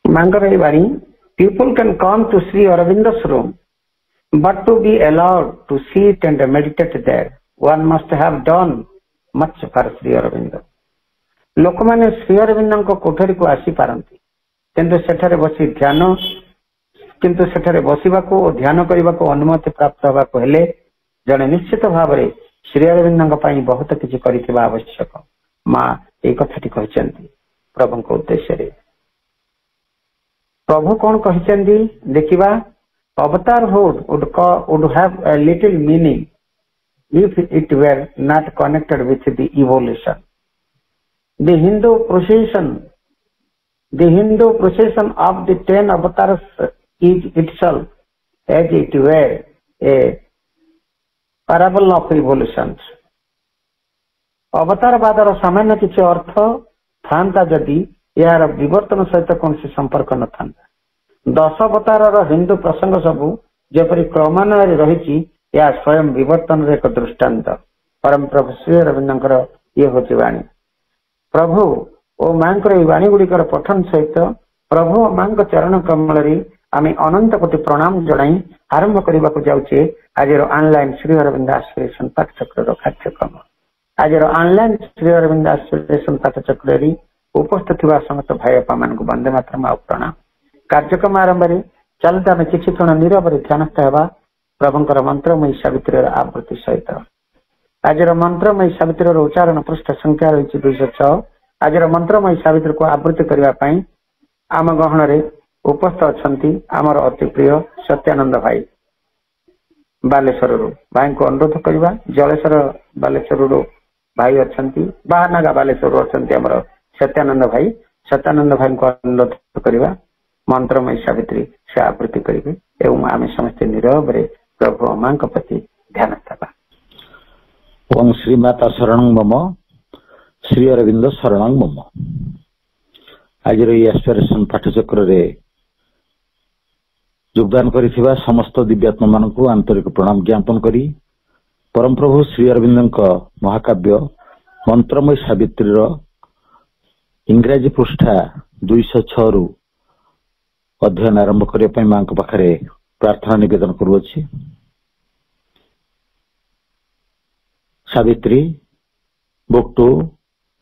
Mangaravani, people can come to Sri Aurobindo's room, but to be allowed to sit and meditate there, one must have done much for Sri Aurobindo. ଲୋକମାନେ ଶ୍ରୀ ଅରବିନ୍ଦଙ୍କ କୋଠରୀକୁ ଆସିପାରନ୍ତି, କିନ୍ତୁ ସେଠାରେ ବସି ବସିବାକୁ ଓ ଧ୍ୟାନ କରିବାକୁ ଅନୁମତି ପ୍ରାପ୍ତ ହେବାକୁ ହେଲେ ଜଣେ ନିଶ୍ଚିତ ଭାବରେ ଶ୍ରୀ ଅରବିନ୍ଦଙ୍କ ପାଇଁ ବହୁତ କିଛି କରିଥିବା ଆବଶ୍ୟକ। ମା ଏହି କଥାଟି କହିଛନ୍ତି ପ୍ରଭୁଙ୍କ ଉଦ୍ଦେଶ୍ୟରେ। ପ୍ରଭୁ କଣ କହିଛନ୍ତି ଦେଖିବା। Avatarhood would have a little meaning if it were not connected with the evolution. The Hindu procession of the 10 avatars is itself, as it were, a parable of evolutions. ଅବତାରବାଦର ସାମାନ୍ୟ କିଛି ଅର୍ଥ ଥାନ୍ତା ଯଦି ଏହାର ବିବର୍ତ୍ତନ ସହିତ କୌଣସି ସମ୍ପର୍କ ନଥାନ୍ତା। 10 ଅବତାରର ହିନ୍ଦୁ ପ୍ରସଙ୍ଗ ସବୁ ଯେପରି କ୍ରମାନ୍ୱୟରେ ରହିଛି, ଏହା ସ୍ୱୟଂ ବିବର୍ତ୍ତନର ଏକ ଦୃଷ୍ଟାନ୍ତ। ପରମ ପ୍ରଭୁ ଶ୍ରୀ ଅରବିନ୍ଦଙ୍କର ଇଏ ହେଉଛି ବାଣୀ। ପ୍ରଭୁ ଓ ମାଙ୍କର ଏହି ବାଣୀ ଗୁଡିକର ପଠନ ସହିତ ପ୍ରଭୁ ଓ ମାଙ୍କ ଚରଣ କମଳରେ ଆମେ ଅନନ୍ତ କୋଟି ପ୍ରଣାମ ଜଣାଇ ଆରମ୍ଭ କରିବାକୁ ଯାଉଛେ ଆଜିର ଅନଲାଇନ ଶ୍ରୀ ଅରବିନ୍ଦ ଆସ୍ପିରେସନ ପାଠଚକ୍ରର କାର୍ଯ୍ୟକ୍ରମ। ଆଜିର ଅନଲାଇନ ଶ୍ରୀ ଅରବିନ୍ଦ ଆସ୍ପିରେସନ ପାଠଚକ୍ରରେ ଉପସ୍ଥିତ ଥିବା ସମସ୍ତ ଭାଇ ବାପା ମାନଙ୍କୁ ବନ୍ଦେ ମାତରମ୍ ଆଉ ପ୍ରଣାମ। କାର୍ଯ୍ୟକ୍ରମ ଆରମ୍ଭରେ ଚାଲନ୍ତୁ ଆମେ କିଛି କ୍ଷଣ ନିରବରେ ଧ୍ୟାନସ୍ଥ ହେବା ପ୍ରଭୁଙ୍କର ମନ୍ତ୍ରମୟୀ ସାବିତ୍ରୀର ଆବୃତ୍ତି ସହିତ। ଆଜିର ମନ୍ତ୍ରମୟୀ ସାବିତ୍ରୀର ଉଚ୍ଚାରଣ ପୃଷ୍ଠ ସଂଖ୍ୟା ରହିଛି 206। ଆଜିର ମନ୍ତ୍ରମୟୀ ସାବିତ୍ରୀକୁ ଆବୃତ୍ତି କରିବା ପାଇଁ ଆମ ଗହଣରେ ଉପସ୍ଥିତ ଅଛନ୍ତି ଆମର ଅତି ପ୍ରିୟ ସତ୍ୟାନନ୍ଦ ଭାଇ ବାଲେଶ୍ୱରରୁ। ଭାଇଙ୍କୁ ଅନୁରୋଧ କରିବା, ଜଳେଶ୍ୱର ବାଲେଶ୍ୱରରୁ ଭାଇ ଅଛନ୍ତି, ବାହାନାଗା ବାଲେଶ୍ୱରରୁ ଅଛନ୍ତି ଆମର ସତ୍ୟାନନ୍ଦ ଭାଇ। ସତ୍ୟାନନ୍ଦ ଭାଇଙ୍କୁ ଅନୁରୋଧ କରିବା ମନ୍ତ୍ରମୟୀ ସାବିତ୍ରୀ ସେ ଆବୃତ୍ତି କରିବେ ଏବଂ ଆମେ ସମସ୍ତେ ନିରବରେ ପ୍ରଭୁ ମାଙ୍କ ପ୍ରତି ଧ୍ୟାନ ଦେବା। ଓಂ ଶ୍ରୀମାତା ଶରଣଂ ମମ, ଶ୍ରୀ ଅରବିନ୍ଦ ଶରଣଂ ମମ। ଆଜିର ଏହି ଆସ୍ପିରେସନ ପାଠଚକ୍ରରେ ଯୋଗଦାନ କରିଥିବା ସମସ୍ତ ଦିବ୍ୟାତ୍ମା ମାନଙ୍କୁ ଆନ୍ତରିକ ପ୍ରଣାମ ଜ୍ଞାପନ କରି ପରମପ୍ରଭୁ ଶ୍ରୀ ଅରବିନ୍ଦଙ୍କ ମହାକାବ୍ୟ ମନ୍ତ୍ରମୟୀ ସାବିତ୍ରୀର ଇଂରାଜୀ ପୃଷ୍ଠା 206ରୁ ଅଧ୍ୟୟନ ଆରମ୍ଭ କରିବା ପାଇଁ ମାଙ୍କ ପାଖରେ ପ୍ରାର୍ଥନା ନିବେଦନ କରୁଅଛି। Savitri, Book 2,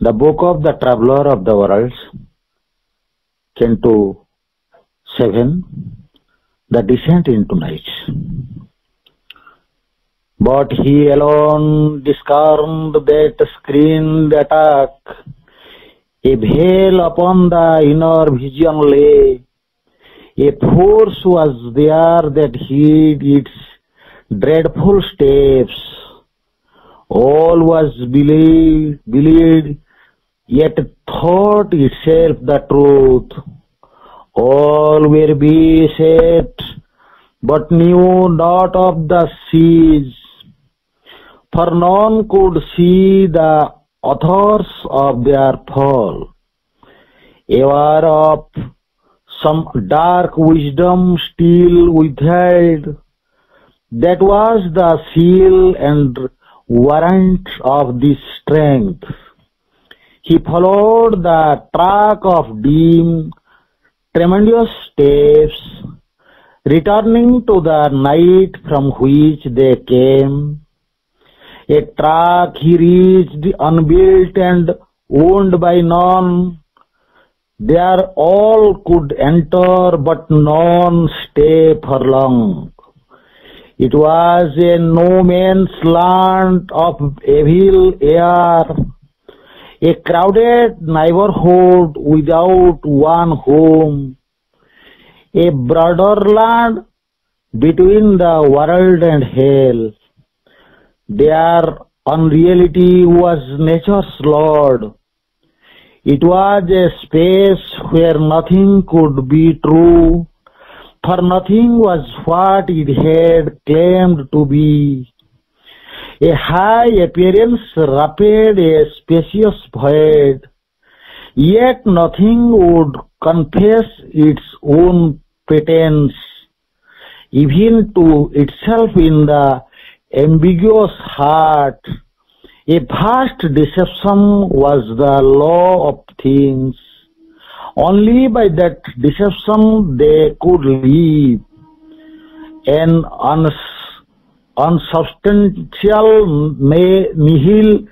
The Book of the Traveler of the Worlds, Canto 7, The Descent into Night. But he alone discerned that screened attack, a veil upon the inner vision lay, a force was there that hid its dreadful steps. All was believed, yet thought itself the truth. All were beset, but knew not of the siege. For none could see the authors of their fall. Aware of some dark wisdom still withheld, that was the seal and warrant of this strength. He followed the track of dim, tremendous steps, returning to the night from which they came. A track he reached unbuilt and owned by none. There all could enter, but none stay for long. It was a no man's land of evil air, a crowded neighborhood without one home, a borderland between the world and hell. Their unreality was nature's lord. It was a space where nothing could be true, for nothing was what it had claimed to be. A high appearance wrapped a spacious void, yet nothing would confess its own pretense, even to itself in the ambiguous heart. A vast deception was the law of things. Only by that deception they could live. An unsubstantial nihil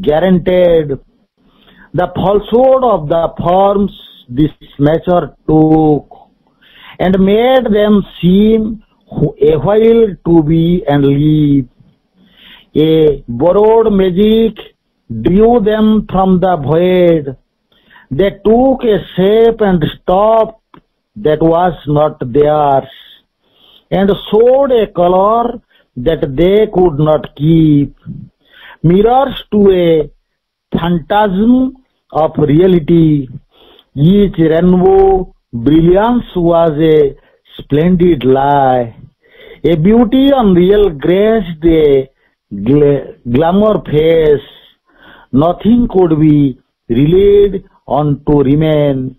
guaranteed. The falsehood of the forms this nature took and made them seem a while to be and live. A borrowed magic drew them from the void. They took a shape and stopped that was not theirs, and showed a color that they could not keep. Mirrors to a phantasm of reality. Each rainbow brilliance was a splendid lie. A beauty unreal graced a glamour face. Nothing could be relayed on to remain.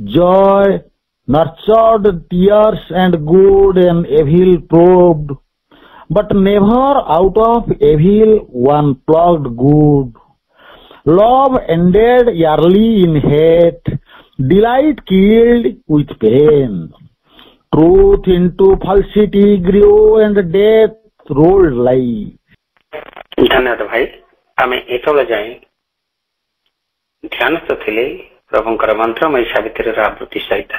Joy nurtured tears and good and evil probed, but never out of evil one plucked good. Love ended yearly in hate, delight killed with pain. Truth into falsity grew and death rolled lie. धन्यवाद भाई आम एतबे जाए ध्यानस्थ थे प्रभुंकर मंत्रमय सावित्री आवृत्ति सहित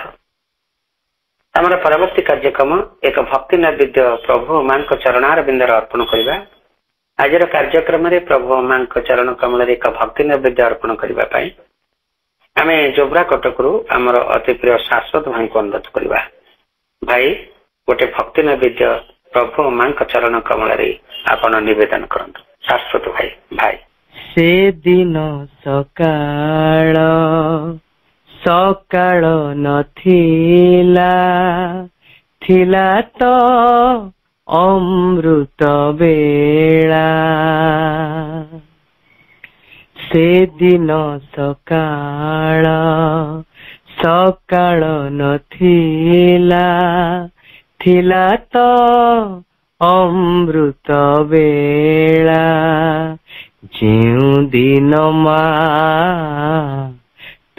आमर परवर्ती कार्यक्रम एक भक्ति नैवेद्य प्रभु मां चरणार बिंदर अर्पण करवा। आज कार्यक्रम प्रभु मां चरण कमल एक भक्ति नैवेद्य अर्पण करने आम जोब्रा कटकू आमर अति प्रिय शाश्वत भाई को अनुरोध करवा। भाई गोटे भक्ति नैवेद्य प्रभु मां चरण कमल आपण निवेदन करंतु शाश्वत भाई। भाई से दिन सकाळ सकाळ नथिला थिला तो अमृत बेला से दिन सकाळ सकाळ नथिला थिला तो अमृत बेला जेउ दिन मा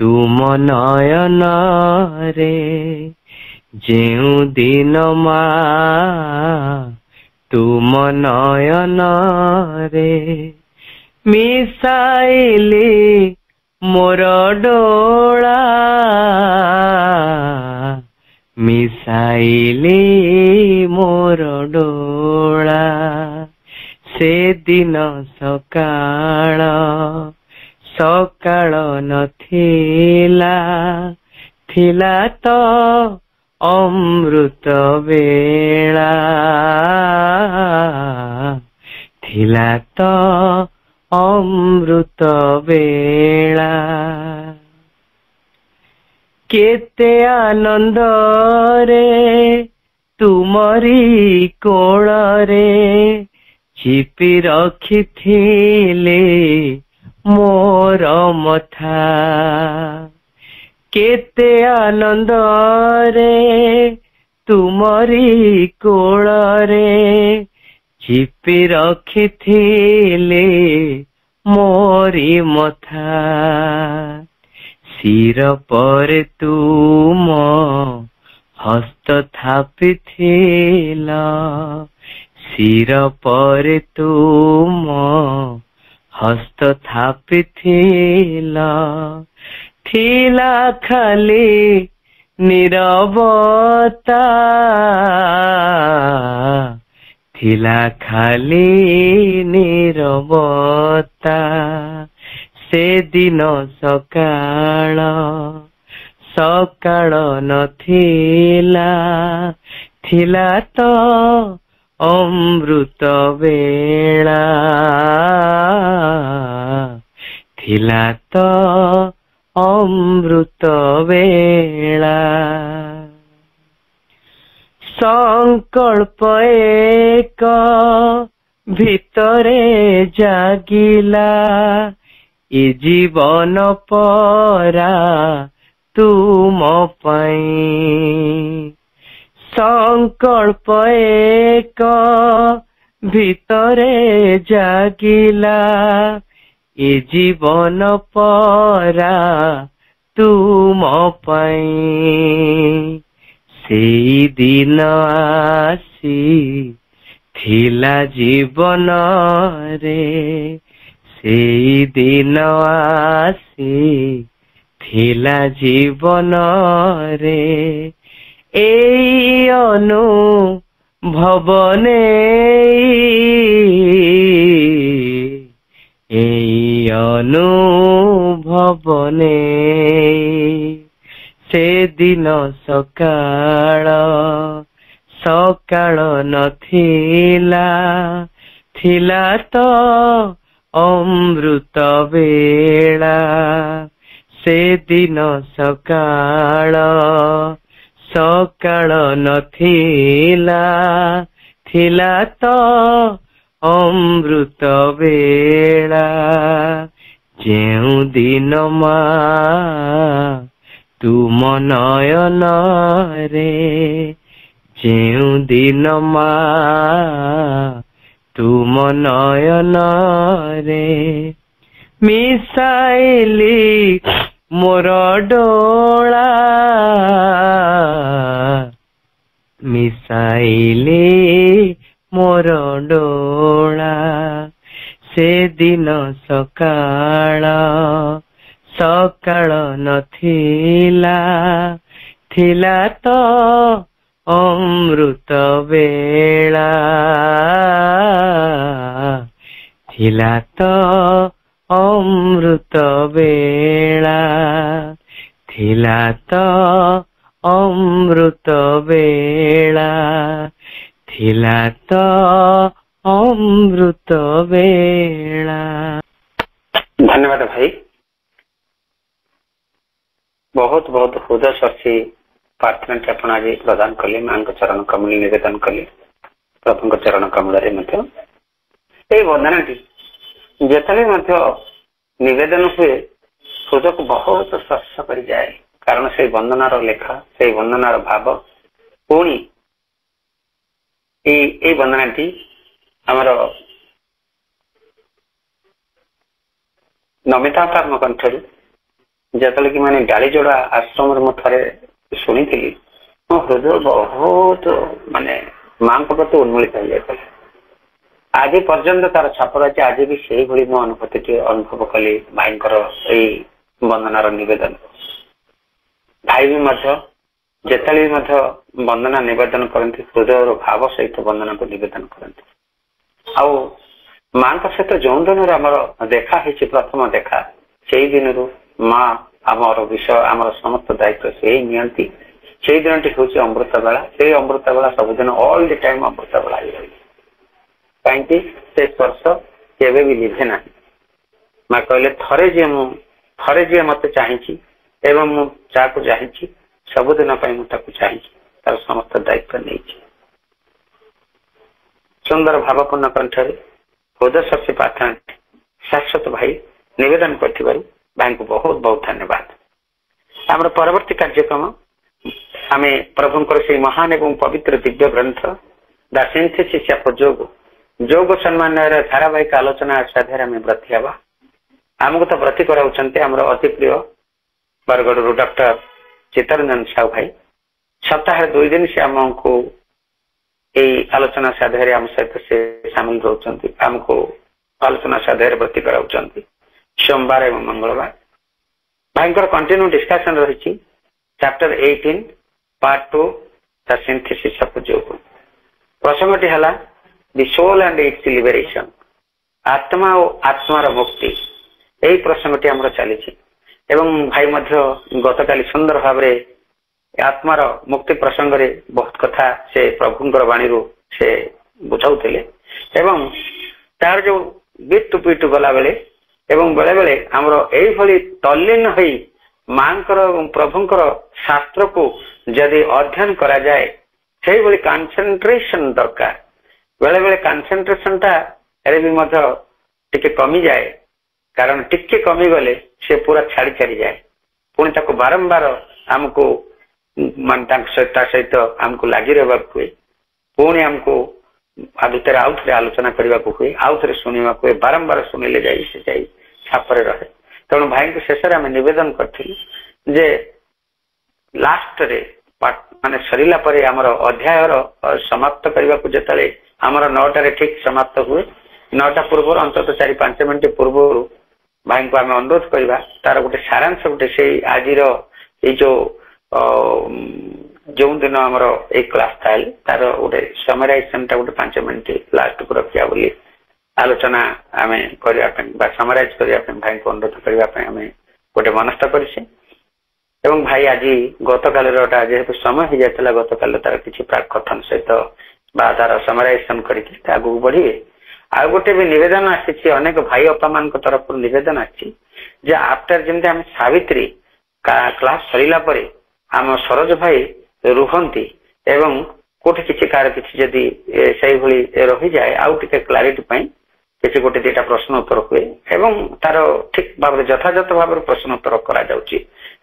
तुम नयन रे जेउ दिन मा तुम नयन रे मिसाइली मोर डोला मिसाइली मोर डोला से दिन सकाळ सकाळ नथिला थिला तो अमृत बेला थिला तो अमृत बेला केते आनंद रे तुमरी कोल रे छिपी रखिथिले मोर मथा केते आनंद रे तुमरी कोल रे छिपी रखिथिले मोरी मथा सिर पर तुम हस्त थापिथिला सिर पर तुम हस्त थापिथिला थिला खाली नीरवता थिला खाली नीरवता से दिन सकाळ सकाळ नथिला थिला तो अमृत बेला थिला तो अमृत बेला संकल्प एक भितरे जागिला ए जीवन परा तुम पाई संकल्प एक ଭିତରେ ଜାଗିଲା ଏ ଜୀବନ ପରା ତୁମ ପାଇଁ। ସେଇ ଦିନ ଆସି ଥିଲା ଜୀବନରେ, ସେଇ ଦିନ ଆସି ଥିଲା ଜୀବନରେ, ଏଇ ଅନୁଭବନେ, ଏଇ ଅନୁଭବନେ। ସେଦିନ ସକାଳ ସକାଳ ନଥିଲା, ଥିଲା ତ ଅମୃତ ବେଳା। ସେଦିନ ସକାଳ ସକାଳ ନଥିଲା, ଥିଲା ତ ଅମୃତ ବେଳା। ଯେଉଁ ଦିନ ମା ତୁମ ନୟନରେ, ଯେଉଁ ଦିନ ମା ତୁମ ନୟନରେ, ମିଶାଇଲି ମୋର ଡୋଳା, ମିଶାଇଲି ମୋର ଡୋଳା। ସେଦିନ ସକାଳ ସକାଳ ନଥିଲା, ଥିଲା ତ ଅମୃତ ବେଳା, ଥିଲା ତ ଅମୃତ ବେଳା, ଥିଲା ତ ଅମୃତ ବେଳା, ଥିଲା ତ ଅମୃତ ବେଳା। ଧନ୍ୟବାଦ ଭାଇ, ବହୁତ ବହୁତ ହୃଦୟସ୍ପର୍ଶୀ ପ୍ରାର୍ଥନାଟି ଆପଣ ଆଜି ପ୍ରଦାନ କଲେ, ମାଙ୍କ ଚରଣ କମଳ ନିବେଦନ କଲେ, ପ୍ରଭୁଙ୍କ ଚରଣ କମଳରେ ମଧ୍ୟ। এই ବନ୍ଦନାଟି ଯେତେବେଳେ ମଧ୍ୟ ନିବେଦନ ହୁଏ ହୃଦୟକୁ ବହୁତ ସ୍ପର୍ଶ କରିଯାଏ, କାରଣ ସେଇ ବନ୍ଦନାର ଲେଖା, ସେଇ ବନ୍ଦନାର ଭାବ। ପୁଣି এই ବନ୍ଦନାଟି ଆମର ନମିତା ଅପାଙ୍କ କଣ୍ଠରୁ ଯେତେବେଳେ କି ମାନେ ଡାଳିଯୋଡ଼ା ଆଶ୍ରମରେ ମୁଁ ଥରେ ଶୁଣିଥିଲି, ମୋ ହୃଦୟ ବହୁତ ମାନେ ମାଙ୍କ ପ୍ରତି ଉନ୍ମୋଳିତ ହେଇଯାଇଥିଲା। ଆଜି ପର୍ଯ୍ୟନ୍ତ ତାର ଛାପ ରହିଛି। ଆଜି ବି ସେଇଭଳି ମୋ ଅନୁଭୂତିଟି ଅନୁଭବ କଲି ଭାଇଙ୍କର ଏଇ ବନ୍ଦନାର ନିବେଦନ। ଭାଇ ବି ମଧ୍ୟ ଯେତେବେଳେ ବି ମଧ୍ୟ ବନ୍ଦନା ନିବେଦନ କରନ୍ତି, ହୃଦୟର ଭାବ ସହିତ ବନ୍ଦନାକୁ ନିବେଦନ କରନ୍ତି। ଆଉ ମାଙ୍କ ସହିତ ଯେଉଁ ଦିନରୁ ଆମର ଦେଖା ହେଇଛି, ପ୍ରଥମ ଦେଖା, ସେଇ ଦିନରୁ ମା ଆମର ବିଷୟ, ଆମର ସମସ୍ତ ଦାୟିତ୍ୱ ସେଇ ନିଅନ୍ତି। ସେଇ ଦିନଟି ହେଉଛି ଅମୃତ ବେଳା। ସେଇ ଅମୃତ ବେଳା ସବୁଦିନ ଅଲ୍ ଦି ଟାଇମ୍ ଅମୃତ ବେଳା ହେଇ ରହିଛି। କାହିଁକି? ସେ ସ୍ପର୍ଶ କେବେ ବି ଲିଭେ ନାହିଁ। ମା କହିଲେ, ଥରେ ଯିଏ ମତେ ଚାହିଁଛି ଏବଂ ମୁଁ ଯାହାକୁ ଚାହିଁଛି ସବୁଦିନ ପାଇଁ ମୁଁ ତାକୁ ଚାହିଁଛି, ତାର ସମସ୍ତ ଦାୟିତ୍ୱ ନେଇଛି। ସୁନ୍ଦର ଭାବପୂର୍ଣ୍ଣ କଣ୍ଠରେ ହୃଦୟସ୍ପର୍ଶୀ ପ୍ରାର୍ଥନା ଶାଶ୍ୱତ ଭାଇ ନିବେଦନ କରିଥିବାରୁ ଭାଇଙ୍କୁ ବହୁତ ବହୁତ ଧନ୍ୟବାଦ। ଆମର ପରବର୍ତ୍ତୀ କାର୍ଯ୍ୟକ୍ରମ ଆମେ ପ୍ରଭୁଙ୍କର ସେଇ ମହାନ ଏବଂ ପବିତ୍ର ଦିବ୍ୟ ଗ୍ରନ୍ଥ ଦ ସିନ୍ଥେସିସ୍ ଅଫ୍ ଯୋଗ ସମ୍ମାନର ଧାରାବାହିକ ଆଲୋଚନା ସାଧ୍ୟରେ ଆମେ ବ୍ରତୀ ହେବା। ଆମକୁ ତ ବ୍ରତୀ କରାଉଛନ୍ତି ଆମର ଅତି ପ୍ରିୟ ବରଗଡ଼ରୁ ଡକ୍ଟର ଚିତ୍ତରଞ୍ଜନ ସାହୁ ଭାଇ। ସପ୍ତାହରେ 2 ଦିନ ସେ ଆମକୁ ଏଇ ଆଲୋଚନା ସାଧ୍ୟରେ ଆମ ସହିତ ସେ ସାମିଲ ରହୁଛନ୍ତି, ଆମକୁ ଆଲୋଚନା ସାଧ୍ୟରେ ବ୍ରତୀ କରାଉଛନ୍ତି ସୋମବାର ଏବଂ ମଙ୍ଗଳବାର। ଭାଇଙ୍କର କଣ୍ଟିନ୍ୟୁ ଡିସ୍କସନ ରହିଛି chapter 18 part 2 the synthesis of yoga. ପ୍ରସଙ୍ଗଟି ହେଲା the soul and its liberation, ଆତ୍ମା ଓ ଆତ୍ମାର ମୁକ୍ତି। ଏହି ପ୍ରସଙ୍ଗଟି ଆମର ଚାଲିଛି ଏବଂ ଭାଇ ମଧ୍ୟ ଗତକାଲି ସୁନ୍ଦର ଭାବରେ ଆତ୍ମାର ମୁକ୍ତି ପ୍ରସଙ୍ଗରେ ବହୁତ କଥା ସେ ପ୍ରଭୁଙ୍କର ବାଣୀରୁ ସେ ବୁଝାଉଥିଲେ ଏବଂ ତାର ଯୋଉ ବିଟ୍ ଟୁ ବିଟ୍ ଗଲାବେଳେ ଏବଂ ବେଳେ ବେଳେ ଆମର ଏଇଭଳି ତଲ୍ଲୀନ ହୋଇ ମାଙ୍କର ଏବଂ ପ୍ରଭୁଙ୍କର ଶାସ୍ତ୍ରକୁ ଯଦି ଅଧ୍ୟୟନ କରାଯାଏ, ସେଇଭଳି କନସେନ୍ଟ୍ରେସନ ଦରକାର। ବେଳେ ବେଳେ କନସେନ୍ଟ୍ରେସନଟା ଏରେ ବି ମଧ୍ୟ ଟିକେ କମିଯାଏ, କାରଣ ଟିକେ କମିଗଲେ ସେ ପୁରା ଛାଡ଼ି ଛାଡ଼ିଯାଏ। ପୁଣି ତାକୁ ବାରମ୍ବାର ଆମକୁ ମାନେ ତା ସହିତ ଆମକୁ ଲାଗି ରହିବାକୁ ହୁଏ। ପୁଣି ଆମକୁ ଭିତରେ ଆଉ ଥରେ ଆଲୋଚନା କରିବାକୁ ହୁଏ, ଆଉ ଥରେ ଶୁଣିବାକୁ ହୁଏ, ବାରମ୍ବାର ଶୁଣିଲେ ଯାଇ ସେ ଯାଇ ଛାପରେ ରହେ। ତେଣୁ ଭାଇଙ୍କୁ ଶେଷରେ ଆମେ ନିବେଦନ କରିଥିଲୁ ଯେ ଲାଷ୍ଟରେ ମାନେ ସରିଲା ପରେ ଆମର ଅଧ୍ୟାୟର ସମାପ୍ତ କରିବାକୁ ଯେତେବେଳେ ଆମର 9ଟାରେ ଠିକ ସମାପ୍ତ ହୁଏ, 9ଟା ପୂର୍ବରୁ ଅନ୍ତତଃ 4-5 ମିନିଟ୍ ପୂର୍ବରୁ ଭାଇଙ୍କୁ ଆମେ ଅନୁରୋଧ କରିବା ତାର ଗୋଟେ ସାରାଂଶ ଗୋଟେ ସେଇ ଆଜିର ଏଇ ଯୋଉ ଦିନ ଆମର ଏଇ କ୍ଲାସ ଥାଏ ତାର ଗୋଟେ ସମରାଇଜେସନ ଟା ଗୋଟେ 5 ମିନିଟ୍ ଲାଷ୍ଟକୁ ରଖିବା ବୋଲି ଆଲୋଚନା ଆମେ କରିବା ପାଇଁ ବା ସମରାଇଜ କରିବା ପାଇଁ ଭାଇଙ୍କୁ ଅନୁରୋଧ କରିବା ପାଇଁ ଆମେ ଗୋଟେ ମନସ୍ଥ କରିଛେ। ଏବଂ ଭାଇ ଆଜି ଗତକାଲିରଟା ଯେହେତୁ ସମୟ ହେଇଯାଇଥିଲା, ଗତକାଲି ତାର କିଛି କଥନ ସହିତ ବା ତାର ସମରାଇଜେସନ କରିକି ଆଗକୁ ବଢିବେ। ଆଉ ଗୋଟେ ବି ନିବେଦନ ଆସିଛି, ଅନେକ ଭାଇ ଅପା ମାନଙ୍କ ତରଫରୁ ନିବେଦନ ଆସିଛି ଯେ ଆଫ୍ଟର ଯେମିତି ଆମେ ସାବିତ୍ରୀ କ୍ଲାସ ସରିଲା ପରେ ଆମ ସରୋଜ ଭାଇ ରୁହନ୍ତି ଏବଂ କୋଉଠି କିଛି କାହାର କିଛି ଯଦି ସେଇଭଳି ରହିଯାଏ ଆଉ ଟିକେ କ୍ଲାରିଟି ପାଇଁ କିଛି ଗୋଟେ ଦିଟା ପ୍ରଶ୍ନ ଉତ୍ତର ହୁଏ ଏବଂ ତାର ଠିକ ଭାବରେ ଯଥାଯଥ ଭାବରେ ପ୍ରଶ୍ନ ଉତ୍ତର କରାଯାଉଛି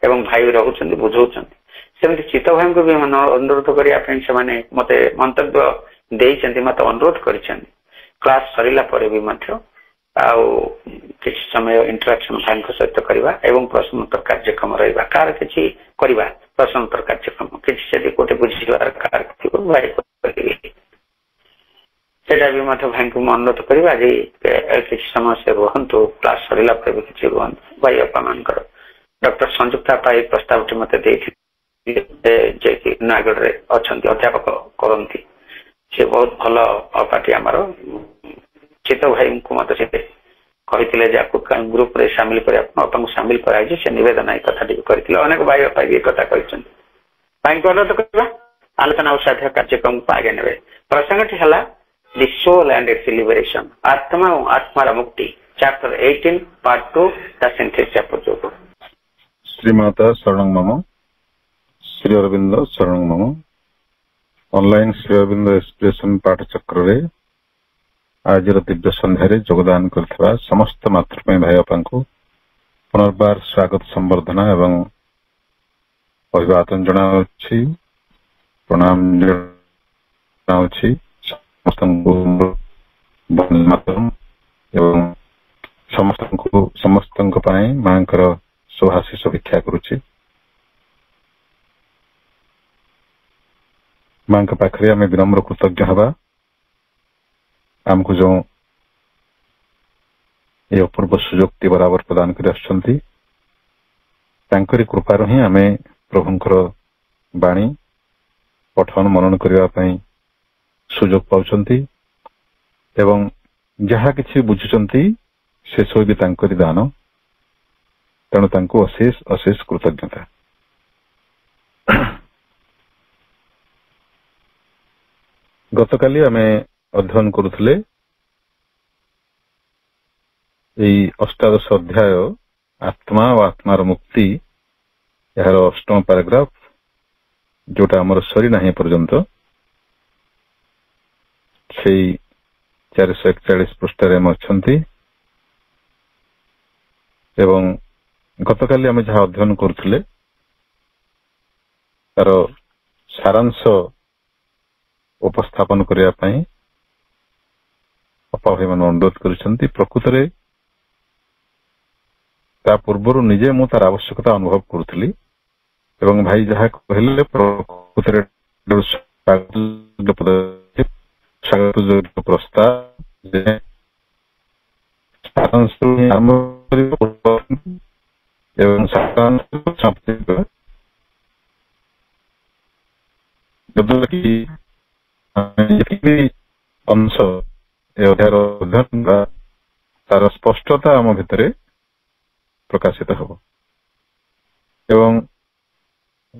ଏବଂ ଭାଇ ରହୁଛନ୍ତି ବୁଝଉଛନ୍ତି। ସେମିତି ଚିତ୍ତ ଭାଇଙ୍କୁ ବି ଅନୁରୋଧ କରିବା ପାଇଁ ସେମାନେ ମତେ ମନ୍ତବ୍ୟ ଦେଇଛନ୍ତି, ମତେ ଅନୁରୋଧ କରିଛନ୍ତି କ୍ଲାସ ସରିଲା ପରେ ବି ମଧ୍ୟ ଆଉ କିଛି ସମୟ ଇଣ୍ଟରାକ୍ସନ ଭାଇଙ୍କ ସହିତ କରିବା ଏବଂ ପ୍ରଶ୍ନ ଉତ୍ତର କାର୍ଯ୍ୟକ୍ରମ ରହିବା, କାହାର କିଛି କରିବା ପ୍ରଶ୍ନ ଉତ୍ତର କାର୍ଯ୍ୟକ୍ରମ କିଛି ଯଦି ଗୋଟେ ବୁଝିବାର କାହାର ଭାଇ କରିବେ, ସେଇଟା ବି ମଧ୍ୟ ଭାଇଙ୍କୁ ମୁଁ ଅନୁରୋଧ କରିବା ଯେ କିଛି ସମୟ ସେ ରୁହନ୍ତୁ, କ୍ଲାସ ସରିଲା ପରେ ବି କିଛି ରୁହନ୍ତୁ ଭାଇ ଅପା ମାନଙ୍କର। ଡକ୍ଟର ସଂଯୁକ୍ତା ଆପା ଏହି ପ୍ରସ୍ତାବଟି ମତେ ଦେଇଥିଲେ, ଯିଏକି ନୟାଗଡ଼ରେ ଅଛନ୍ତି, ଅଧ୍ୟାପକ କରନ୍ତି, ସେ ବହୁତ ଭଲ ଅପାଟି ଆମର। ଚିତ୍ତ ଭାଇଙ୍କୁ ମତେ ସେ କହିଥିଲେ ଯେ ଆକୁ ଗ୍ରୁପରେ ସାମିଲ କରିବା ଅପାଙ୍କୁ ସାମିଲ କରାଯାଇଛି, ସେ ନିବେଦନ ଏହି କଥାଟି କରିଥିଲେ। ଅନେକ ଭାଇ ଅପା ଏ କଥା କହିଛନ୍ତି। ଭାଇଙ୍କୁ ଅନୁରୋଧ କରିବା ଆଲୋଚନା ଓ ସାଧ୍ୟ କାର୍ଯ୍ୟକ୍ରମକୁ ଆଗେ ନେବେ। ପ୍ରସଙ୍ଗଟି ହେଲା the soul and its liberation, ଆତ୍ମା ଓ ଆତ୍ମାର ମୁକ୍ତି, ଚାପ୍ଟର 18 ପାର୍ଟ 2 ତା ସିନ୍ଥେସିସ୍ ଯୋଗ। ଶ୍ରୀମାତା ଶରଣ ମମ, ଶ୍ରୀ ଅରବିନ୍ଦ ଶରଣ ମମ। ଅନଲାଇନ ଶ୍ରୀ ଅରବିନ୍ଦ ଏକ୍ସପ୍ରେସନ ପାଠଚକ୍ରରେ ଆଜିର ଦିବ୍ୟ ସନ୍ଧ୍ୟାରେ ଯୋଗଦାନ କରିଥିବା ସମସ୍ତ ମାତୃପାଇଁ ଭାଇ ବାପାଙ୍କୁ ପୁନର୍ବାର ସ୍ୱାଗତ ସମ୍ବର୍ଦ୍ଧନା ଏବଂ ଅଭିବାଦନ ଜଣାଉଛି, ପ୍ରଣାମ ଜଣାଉଛି ସମସ୍ତଙ୍କୁ ଏବଂ ସମସ୍ତଙ୍କ ପାଇଁ ମାଙ୍କର ଶୁଭାଶିଷ ଭିକ୍ଷା କରୁଛି। ମାଙ୍କ ପାଖରେ ଆମେ ବିନମ୍ର କୃତଜ୍ଞ ହେବା, ଆମକୁ ଯେଉଁ ଏ ଅପୂର୍ବ ସୁଯୋଗଟି ବରାବର ପ୍ରଦାନ କରି ଆସୁଛନ୍ତି, ତାଙ୍କରି କୃପାରୁ ହିଁ ଆମେ ପ୍ରଭୁଙ୍କର ବାଣୀ ପଠନ ମନନ କରିବା ପାଇଁ ସୁଯୋଗ ପାଉଛନ୍ତି ଏବଂ ଯାହା କିଛି ବୁଝୁଛନ୍ତି ସେସବୁ ବି ତାଙ୍କରି ଦାନ। ତେଣୁ ତାଙ୍କୁ ଅଶେଷ ଅଶେଷ କୃତଜ୍ଞତା। ଗତକାଲି ଆମେ ଅଧ୍ୟୟନ କରୁଥିଲେ ଏଇ ଅଷ୍ଟାଦଶ ଅଧ୍ୟାୟ ଆତ୍ମା ଓ ଆତ୍ମାର ମୁକ୍ତି, ଏହାର 8ମ ପାରାଗ୍ରାଫ, ଯୋଉଟା ଆମର ସରିନାହିଁ ପର୍ଯ୍ୟନ୍ତ। ସେଇ 441 ପୃଷ୍ଠାରେ ଆମେ ଅଛନ୍ତି ଏବଂ ଗତକାଲି ଆମେ ଯାହା ଅଧ୍ୟୟନ କରୁଥିଲେ ତାର ସାରାଂଶ ଉପସ୍ଥାପନ କରିବା ପାଇଁ ଅପା ଭାଇମାନେ ଅନୁରୋଧ କରିଛନ୍ତି। ପ୍ରକୃତରେ ତା ପୂର୍ବରୁ ନିଜେ ମୁଁ ତାର ଆବଶ୍ୟକତା ଅନୁଭବ କରୁଥିଲି ଏବଂ ଭାଇ ଯାହା କହିଲେ ପ୍ରକୃତରେ ସ୍ୱାଗତ ପ୍ରସ୍ତାବ ଯେ ସାରାଂଶ ଏବଂ ଯେତିକି ଅଂଶ ଏ ଅଧ୍ୟାୟର ଅଧ୍ୟୟନ ତାର ସ୍ପଷ୍ଟତା ଆମ ଭିତରେ ପ୍ରକାଶିତ ହେବ ଏବଂ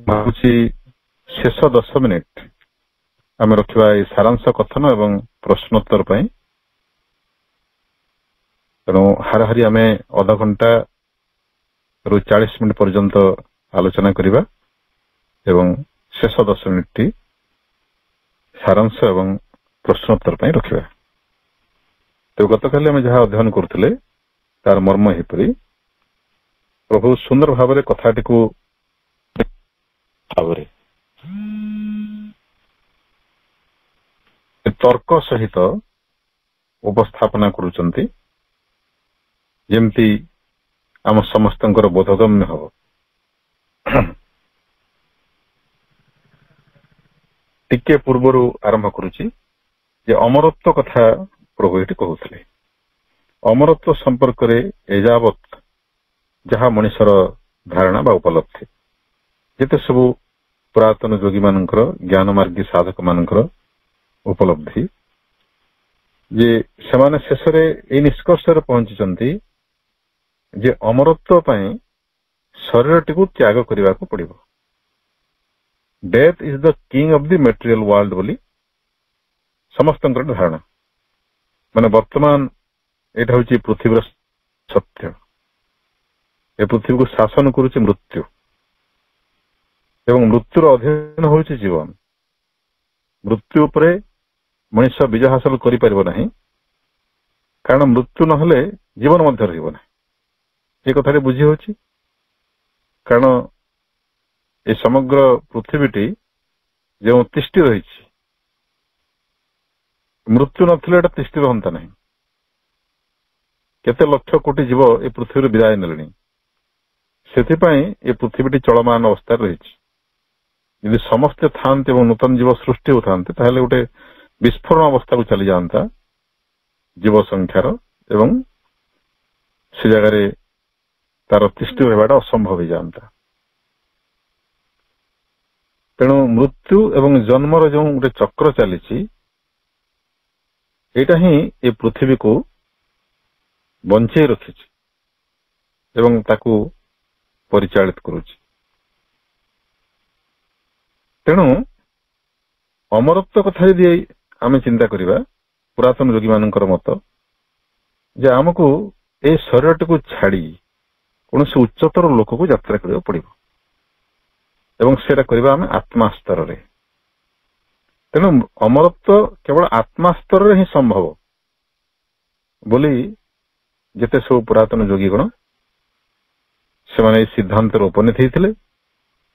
ଭାବୁଛି ଶେଷ 10 ମିନିଟ ଆମେ ରଖିବା ଏହି ସାରାଂଶ କଥନ ଏବଂ ପ୍ରଶ୍ନୋତ୍ତର ପାଇଁ। ତେଣୁ ହାରାହାରି ଆମେ ଅଧ ଘଣ୍ଟାରୁ 40 ମିନିଟ ପର୍ଯ୍ୟନ୍ତ ଆଲୋଚନା କରିବା ଏବଂ ଶେଷ 10 ମିନିଟଟି ସାରାଂଶ ଏବଂ ପ୍ରଶ୍ନୋତ୍ତର ପାଇଁ ରଖିବା। ତେଣୁ ଗତକାଲି ଆମେ ଯାହା ଅଧ୍ୟୟନ କରୁଥିଲେ ତାର ମର୍ମ ଏହିପରି। ପ୍ରଭୁ ସୁନ୍ଦର ଭାବରେ କଥାଟିକୁ ତର୍କ ସହିତ ଉପସ୍ଥାପନା କରୁଛନ୍ତି ଯେମିତି ଆମ ସମସ୍ତଙ୍କର ବୋଧଗମ୍ୟ ହବ। ଟିକେ ପୂର୍ବରୁ ଆରମ୍ଭ କରୁଛି ଯେ ଅମରତ୍ୱ କଥା ପ୍ରଭୁ ଏଠି କହୁଥିଲେ। ଅମରତ୍ୱ ସମ୍ପର୍କରେ ଏଯାବତ୍ ଯାହା ମଣିଷର ଧାରଣା ବା ଉପଲବ୍ଧି, ଯେତେ ସବୁ ପୁରାତନ ଯୋଗୀ ମାନଙ୍କର ଜ୍ଞାନମାର୍ଗୀ ସାଧକ ମାନଙ୍କର ଉପଲବ୍ଧି, ଯେ ସେମାନେ ଶେଷରେ ଏଇ ନିଷ୍କର୍ଷରେ ପହଞ୍ଚିଛନ୍ତି ଯେ ଅମରତ୍ୱ ପାଇଁ ଶରୀରଟିକୁ ତ୍ୟାଗ କରିବାକୁ ପଡିବ। Death is the king of the material world ବୋଲି ସମସ୍ତଙ୍କର ଧାରଣା। ମାନେ ବର୍ତ୍ତମାନ ଏଇଟା ହଉଛି ପୃଥିବୀର ସତ୍ୟ। ଏ ପୃଥିବୀକୁ ଶାସନ କରୁଛି ମୃତ୍ୟୁ ଏବଂ ମୃତ୍ୟୁର ଅଧୀନ ହେଉଛି ଜୀବନ। ମୃତ୍ୟୁ ଉପରେ ମଣିଷ ବିଜୟ ହାସଲ କରିପାରିବ ନାହିଁ, କାରଣ ମୃତ୍ୟୁ ନହେଲେ ଜୀବନ ମଧ୍ୟ ରହିବ ନାହିଁ। ଏ କଥାରେ ବୁଝି ହେଉଛି, କାରଣ ଏ ସମଗ୍ର ପୃଥିବୀଟି ଯେଉଁ ତିଷ୍ଠି ରହିଛି, ମୃତ୍ୟୁ ନଥିଲେ ଏଟା ତିଷ୍ଠି ରହନ୍ତା ନାହିଁ। କେତେ ଲକ୍ଷ କୋଟି ଜୀବ ଏ ପୃଥିବୀରୁ ବିଦାୟ ନେଲେଣି। ସେଥିପାଇଁ ଏ ପୃଥିବୀଟି ଚଳମାନ ଅବସ୍ଥାରେ ରହିଛି। ଯଦି ସମସ୍ତେ ଥାଆନ୍ତେ ଏବଂ ନୂତନ ଜୀବ ସୃଷ୍ଟି ହେଉଥାନ୍ତେ, ତାହେଲେ ଗୋଟେ ବିସ୍ଫୋରଣ ଅବସ୍ଥାକୁ ଚାଲିଯାଆନ୍ତା ଜୀବ ସଂଖ୍ୟାର ଏବଂ ସେ ଜାଗାରେ ତାର ତିଷ୍ଠି ରହିବାଟା ଅସମ୍ଭବ ହେଇଯାଆନ୍ତା। ତେଣୁ ମୃତ୍ୟୁ ଏବଂ ଜନ୍ମର ଯେଉଁ ଗୋଟେ ଚକ୍ର ଚାଲିଛି, ଏଇଟା ହିଁ ଏ ପୃଥିବୀକୁ ବଞ୍ଚେଇ ରଖିଛି ଏବଂ ତାକୁ ପରିଚାଳିତ କରୁଛି। ତେଣୁ ଅମରତ୍ୱ କଥା ଯଦି ଆମେ ଚିନ୍ତା କରିବା, ପୁରାତନ ଯୋଗୀ ମାନଙ୍କର ମତ ଯେ ଆମକୁ ଏଇ ଶରୀରଟିକୁ ଛାଡି କୌଣସି ଉଚ୍ଚତର ଲୋକକୁ ଯାତ୍ରା କରିବାକୁ ପଡିବ ଏବଂ ସେଇଟା କରିବା ଆମେ ଆତ୍ମା ସ୍ତରରେ। ତେଣୁ ଅମରତ୍ୱ କେବଳ ଆତ୍ମା ସ୍ତରରେ ହିଁ ସମ୍ଭବ ବୋଲି ଯେତେ ସବୁ ପୁରାତନ ଯୋଗୀଗଣ ସେମାନେ ଏହି ସିଦ୍ଧାନ୍ତରେ ଉପନୀତ ହେଇଥିଲେ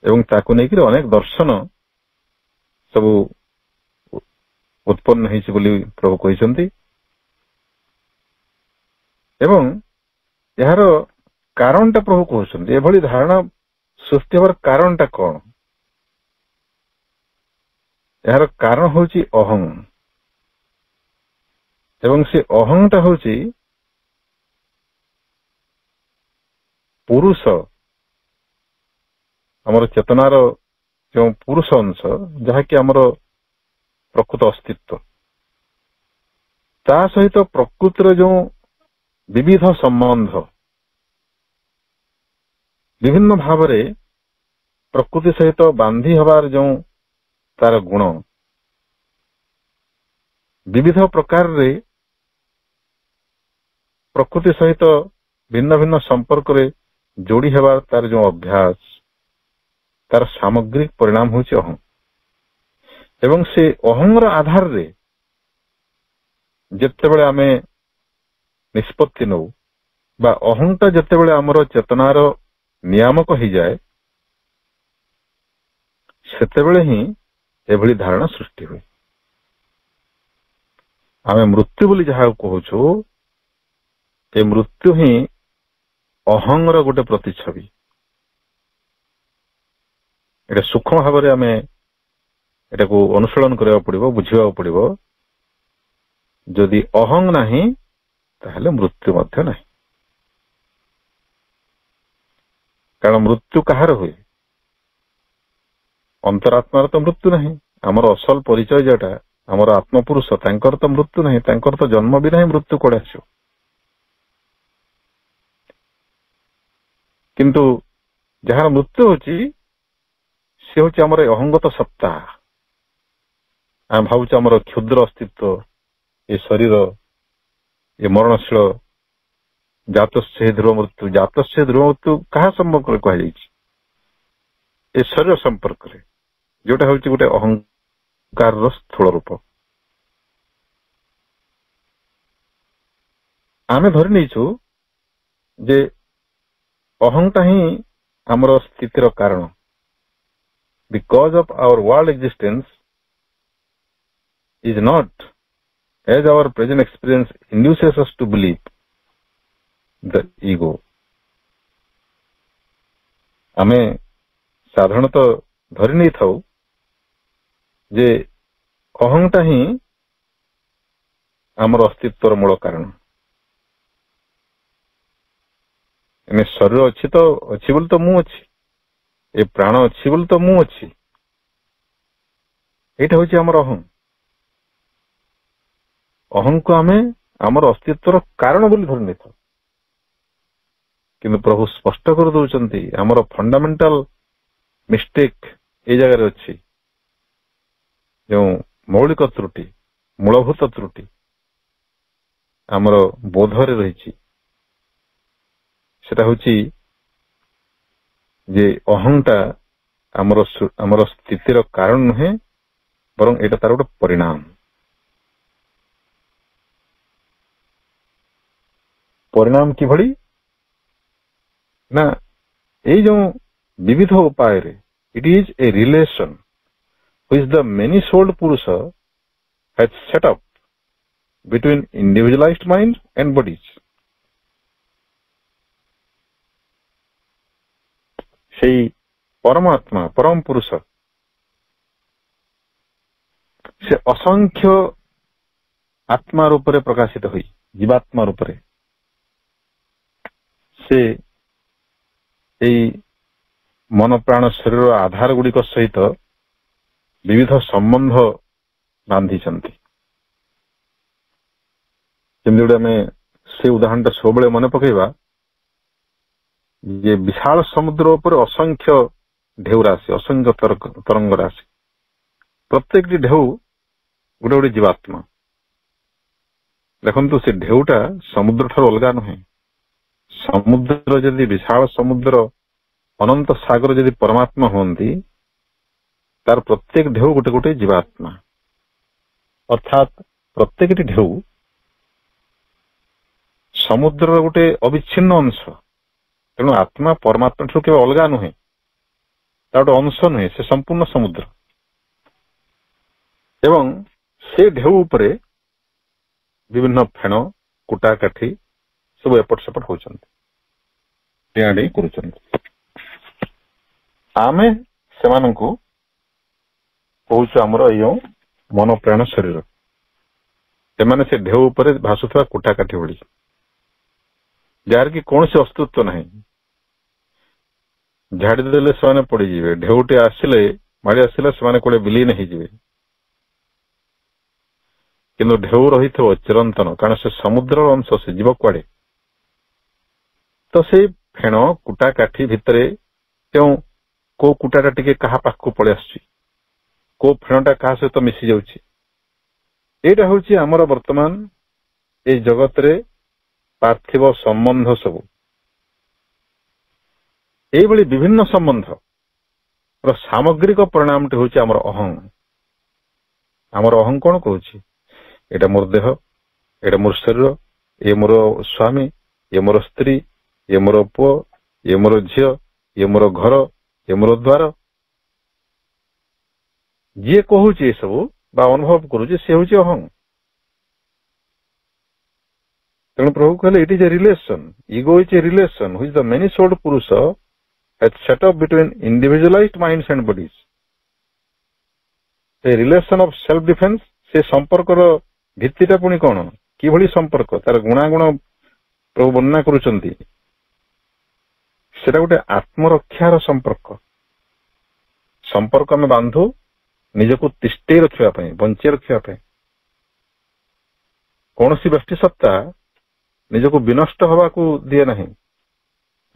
ଏବଂ ତାକୁ ନେଇକରି ଅନେକ ଦର୍ଶନ ସବୁ ଉତ୍ପନ୍ନ ହେଇଛି ବୋଲି ପ୍ରଭୁ କହିଛନ୍ତି। ଏବଂ ଏହାର କାରଣଟା ପ୍ରଭୁ କହୁଛନ୍ତି, ଏଭଳି ଧାରଣା ସୃଷ୍ଟି ହେବାର କାରଣଟା କଣ? ଏହାର କାରଣ ହେଉଛି ଅହଂ, ଏବଂ ସେ ଅହଂଟା ହେଉଛି ପୁରୁଷ, ଆମର ଚେତନାର ଯେଉଁ ପୁରୁଷ ଅଂଶ, ଯାହାକି ଆମର ପ୍ରକୃତ ଅସ୍ତିତ୍ୱ, ତା ସହିତ ପ୍ରକୃତିର ଯେଉଁ ବିବିଧ ସମ୍ବନ୍ଧ, ବିଭିନ୍ନ ଭାବରେ ପ୍ରକୃତି ସହିତ ବାନ୍ଧି ହେବାର ଯେଉଁ ତାର ଗୁଣ, ବିବିଧ ପ୍ରକାରରେ ପ୍ରକୃତି ସହିତ ଭିନ୍ନ ଭିନ୍ନ ସମ୍ପର୍କରେ ଯୋଡି ହେବାର ତାର ଯେଉଁ ଅଭ୍ୟାସ, ତାର ସାମଗ୍ରିକ ପରିଣାମ ହେଉଛି ଅହଂ। ଏବଂ ସେ ଅହଂର ଆଧାରରେ ଯେତେବେଳେ ଆମେ ନିଷ୍ପତ୍ତି ନେଉ ବା ଅହଂଟା ଯେତେବେଳେ ଆମର ଚେତନାର ନିୟାମକ ହେଇଯାଏ, ସେତେବେଳେ ହିଁ ଏଭଳି ଧାରଣା ସୃଷ୍ଟି ହୁଏ। ଆମେ ମୃତ୍ୟୁ ବୋଲି ଯାହାକୁ କହୁଛୁ, ଏ ମୃତ୍ୟୁ ହିଁ ଅହଂର ଗୋଟେ ପ୍ରତିଛବି। ଏଟା ସୂକ୍ଷ୍ମ ଭାବରେ ଆମେ ଏଟାକୁ ଅନୁଶୀଳନ କରିବାକୁ ପଡିବ, ବୁଝିବାକୁ ପଡିବ। ଯଦି ଅହଂ ନାହିଁ ତାହେଲେ ମୃତ୍ୟୁ ମଧ୍ୟ ନାହିଁ। କାରଣ ମୃତ୍ୟୁ କାହାର ହୁଏ? ଅନ୍ତରାତ୍ମାର ତ ମୃତ୍ୟୁ ନାହିଁ। ଆମର ଅସଲ ପରିଚୟ ଯୋଉଟା ଆମର ଆତ୍ମପୁରୁଷ, ତାଙ୍କର ତ ମୃତ୍ୟୁ ନାହିଁ, ତାଙ୍କର ତ ଜନ୍ମ ବି ନାହିଁ, ମୃତ୍ୟୁ କୁଆଡେ ଆସିବ? କିନ୍ତୁ ଯାହାର ମୃତ୍ୟୁ ହଉଛି ସେ ହଉଛି ଆମର ଅହଙ୍ଗତ ସତ୍ତା। ଆମେ ଭାବୁଛୁ ଆମର କ୍ଷୁଦ୍ର ଅସ୍ତିତ୍ୱ, ଏ ଶରୀର, ଏ ମରଣଶୀଳ, ଜାତସ୍ୟ ଧ୍ରୁବ ମୃତ୍ୟୁ। ଜାତସ୍ୟ ଧ୍ରୁବ ମୃତ୍ୟୁ କାହା ସମ୍ପର୍କରେ କୁହାଯାଇଛି? ଏ ଶରୀର ସମ୍ପର୍କରେ, ଯୋଉଟା ହଉଛି ଗୋଟେ ଅହଙ୍କାରର ସ୍ଥୂଳ ରୂପ। ଆମେ ଧରି ନେଇଛୁ ଯେ ଅହଂଟା ହିଁ ଆମର ସ୍ଥିତିର କାରଣ। The cause of our world existence is not as our present experience induces us to believe the ego. ଆମେ ସାଧାରଣତଃ ଧରି ନେଇଥାଉ ଯେ ଅହଂଟା ହିଁ ଆମର ଅସ୍ତିତ୍ୱର ମୂଳ କାରଣ। ଏନେ ଶରୀର ଅଛି ତ ଅଛି ବୋଲି ତ ମୁଁ ଅଛି, ଏ ପ୍ରାଣ ଅଛି ବୋଲି ତ ମୁଁ ଅଛି, ଏଇଟା ହଉଛି ଆମର ଅହଂ। ଅହଂକୁ ଆମେ ଆମର ଅସ୍ତିତ୍ୱର କାରଣ ବୋଲି ଧରି ନେଇଥାଉ, କିନ୍ତୁ ପ୍ରଭୁ ସ୍ପଷ୍ଟ କରିଦଉଛନ୍ତି ଆମର ଫଣ୍ଡାମେଣ୍ଟାଲ ମିଷ୍ଟେକ୍ ଏଇ ଜାଗାରେ ଅଛି। ଯେଉଁ ମୌଳିକ ତ୍ରୁଟି, ମୂଳଭୂତ ତ୍ରୁଟି ଆମର ବୋଧରେ ରହିଛି, ସେଟା ହଉଛି ଯେ ଅହଂଟା ଆମର ସ୍ଥିତିର କାରଣ ନୁହେଁ, ବରଂ ଏଇଟା ତାର ଗୋଟେ ପରିଣାମ। ପରିଣାମ କିଭଳି ନା, ଏଇ ଯୋଉ ବିବିଧ ଉପାୟରେ it is a relation which the many souled Purusha has set up between individualized minds and bodies. সেই ପରମାତ୍ମା ପରମ ପୁରୁଷ ସେ ଅସଂଖ୍ୟ ଆତ୍ମା ରୂପରେ ପ୍ରକାଶିତ ହୋଇ ଜୀବାତ୍ମା ରୂପରେ ସେ ଏଇ ମନ ପ୍ରାଣ ଶରୀର ଆଧାର ଗୁଡିକ ସହିତ ବିବିଧ ସମ୍ବନ୍ଧ ବାନ୍ଧିଛନ୍ତି। ଯେମିତି ଗୋଟେ ଆମେ ସେ ଉଦାହରଣଟା ସବୁବେଳେ ମନେ ପକେଇବା ଯେ ବିଶାଳ ସମୁଦ୍ର ଉପରେ ଅସଂଖ୍ୟ ଢେଉ ରାଶି, ଅସଂଖ୍ୟ ତରଙ୍ଗ ରାଶି, ପ୍ରତ୍ୟେକଟି ଢେଉ ଗୋଟେ ଗୋଟେ ଜୀବାତ୍ମା। ଦେଖନ୍ତୁ ସେ ଢେଉଟା ସମୁଦ୍ର ଠାରୁ ଅଲଗା ନୁହେଁ। ସମୁଦ୍ର ଯଦି ବିଶାଳ ସମୁଦ୍ର, ଅନନ୍ତ ସାଗର ଯଦି ପରମାତ୍ମା ହୁଅନ୍ତି, ତାର ପ୍ରତ୍ୟେକ ଢେଉ ଗୋଟେ ଗୋଟେ ଜୀବାତ୍ମା, ଅର୍ଥାତ୍ ପ୍ରତ୍ୟେକଟି ଢେଉ ସମୁଦ୍ରର ଗୋଟେ ଅବିଚ୍ଛିନ୍ନ ଅଂଶ। ତେଣୁ ଆତ୍ମା ପରମାତ୍ମା ଠାରୁ କେବେ ଅଲଗା ନୁହେଁ, ତା ଗୋଟେ ଅଂଶ ନୁହେଁ, ସେ ସମ୍ପୂର୍ଣ୍ଣ ସମୁଦ୍ର। ଏବଂ ସେ ଢେଉ ଉପରେ ବିଭିନ୍ନ ଫେଣ, କୁଟା କାଠି ସବୁ ଏପଟ ସେପଟ ହଉଛନ୍ତି, ଡିଆଁଡେଇଁ କରୁଛନ୍ତି। ଆମେ ସେମାନଙ୍କୁ କହୁଛୁ ଆମର ଏଇ ଯୋଉ ମନ ପ୍ରାଣ ଶରୀର, ସେମାନେ ସେ ଢେଉ ଉପରେ ଭାସୁଥିବା କୁଟା କାଠି ଭଳି, ଯାହାର କି କୌଣସି ଅସ୍ତିତ୍ୱ ନାହିଁ। ଝାଡି ଦେଲେ ସେମାନେ ପଡିଯିବେ, ଢେଉଟି ଆସିଲେ ମାଡି ଆସିଲେ ସେମାନେ କୋଉଠି ବିଲୀନ ହେଇଯିବେ। କିନ୍ତୁ ଢେଉ ରହିଥିବ ଚିରନ୍ତନ, କାରଣ ସେ ସମୁଦ୍ରର ଅଂଶ, ସେ ଯିବ କୁଆଡେ। ତ ସେଇ ଫେଣ କୁଟା କାଠି ଭିତରେ କୋଉ କୁଟାଟା ଟିକେ କାହା ପାଖକୁ ପଳେଇ ଆସୁଛି, କୋଉ ଫେଣଟା କାହା ସହିତ ମିଶି ଯାଉଛି। ଏଇଟା ହଉଛି ଆମର ବର୍ତ୍ତମାନ ଏଇ ଜଗତରେ ପାର୍ଥିବ ସମ୍ବନ୍ଧ ସବୁ। এইଭଳି ବିଭିନ୍ନ ସମ୍ବନ୍ଧର ସାମଗ୍ରିକ ପରିଣାମଟି ହେଉଛି ଆମର ଅହଂ। ଆମର ଅହଂ କଣ କହୁଛି? ଏଇଟା ମୋର ଦେହ, ଏଇଟା ମୋର ଶରୀର, ଏ ମୋର ସ୍ୱାମୀ, ଏ ମୋର ସ୍ତ୍ରୀ, ଏ ମୋର ପୁଅ, ଏ ମୋର ଝିଅ, ଏ ମୋର ଘର, ଏ ମୋର ଦ୍ୱାର। ଯିଏ କହୁଛି ଏସବୁ ବା ଅନୁଭବ କରୁଛି, ସେ ହେଉଛି ଅହଂ। ତେଣୁ ପ୍ରଭୁ କହିଲେ it is a relation, ego is a relation which the many sold ପୁରୁଷ has set up between individualized minds and bodies. A relation of self defense, ସେ ସମ୍ପର୍କର ଭିତ୍ତିଟା ପୁଣି କଣ, କିଭଳି ସମ୍ପର୍କ, ତାର ଗୁଣାଗୁଣ ପ୍ରଭୁ ବର୍ଣ୍ଣନା କରୁଛନ୍ତି। ସେଟା ଗୋଟେ ଆତ୍ମରକ୍ଷାର ସମ୍ପର୍କ। ସମ୍ପର୍କ ଆମେ ବାନ୍ଧୁ ନିଜକୁ ତିଷ୍ଟେଇ ରଖିବା ପାଇଁ, ବଞ୍ଚେଇ ରଖିବା ପାଇଁ। କୌଣସି ବ୍ୟକ୍ତି ସତ୍ତା ନିଜକୁ ବିନଷ୍ଟ ହେବାକୁ ଦିଏ ନାହିଁ,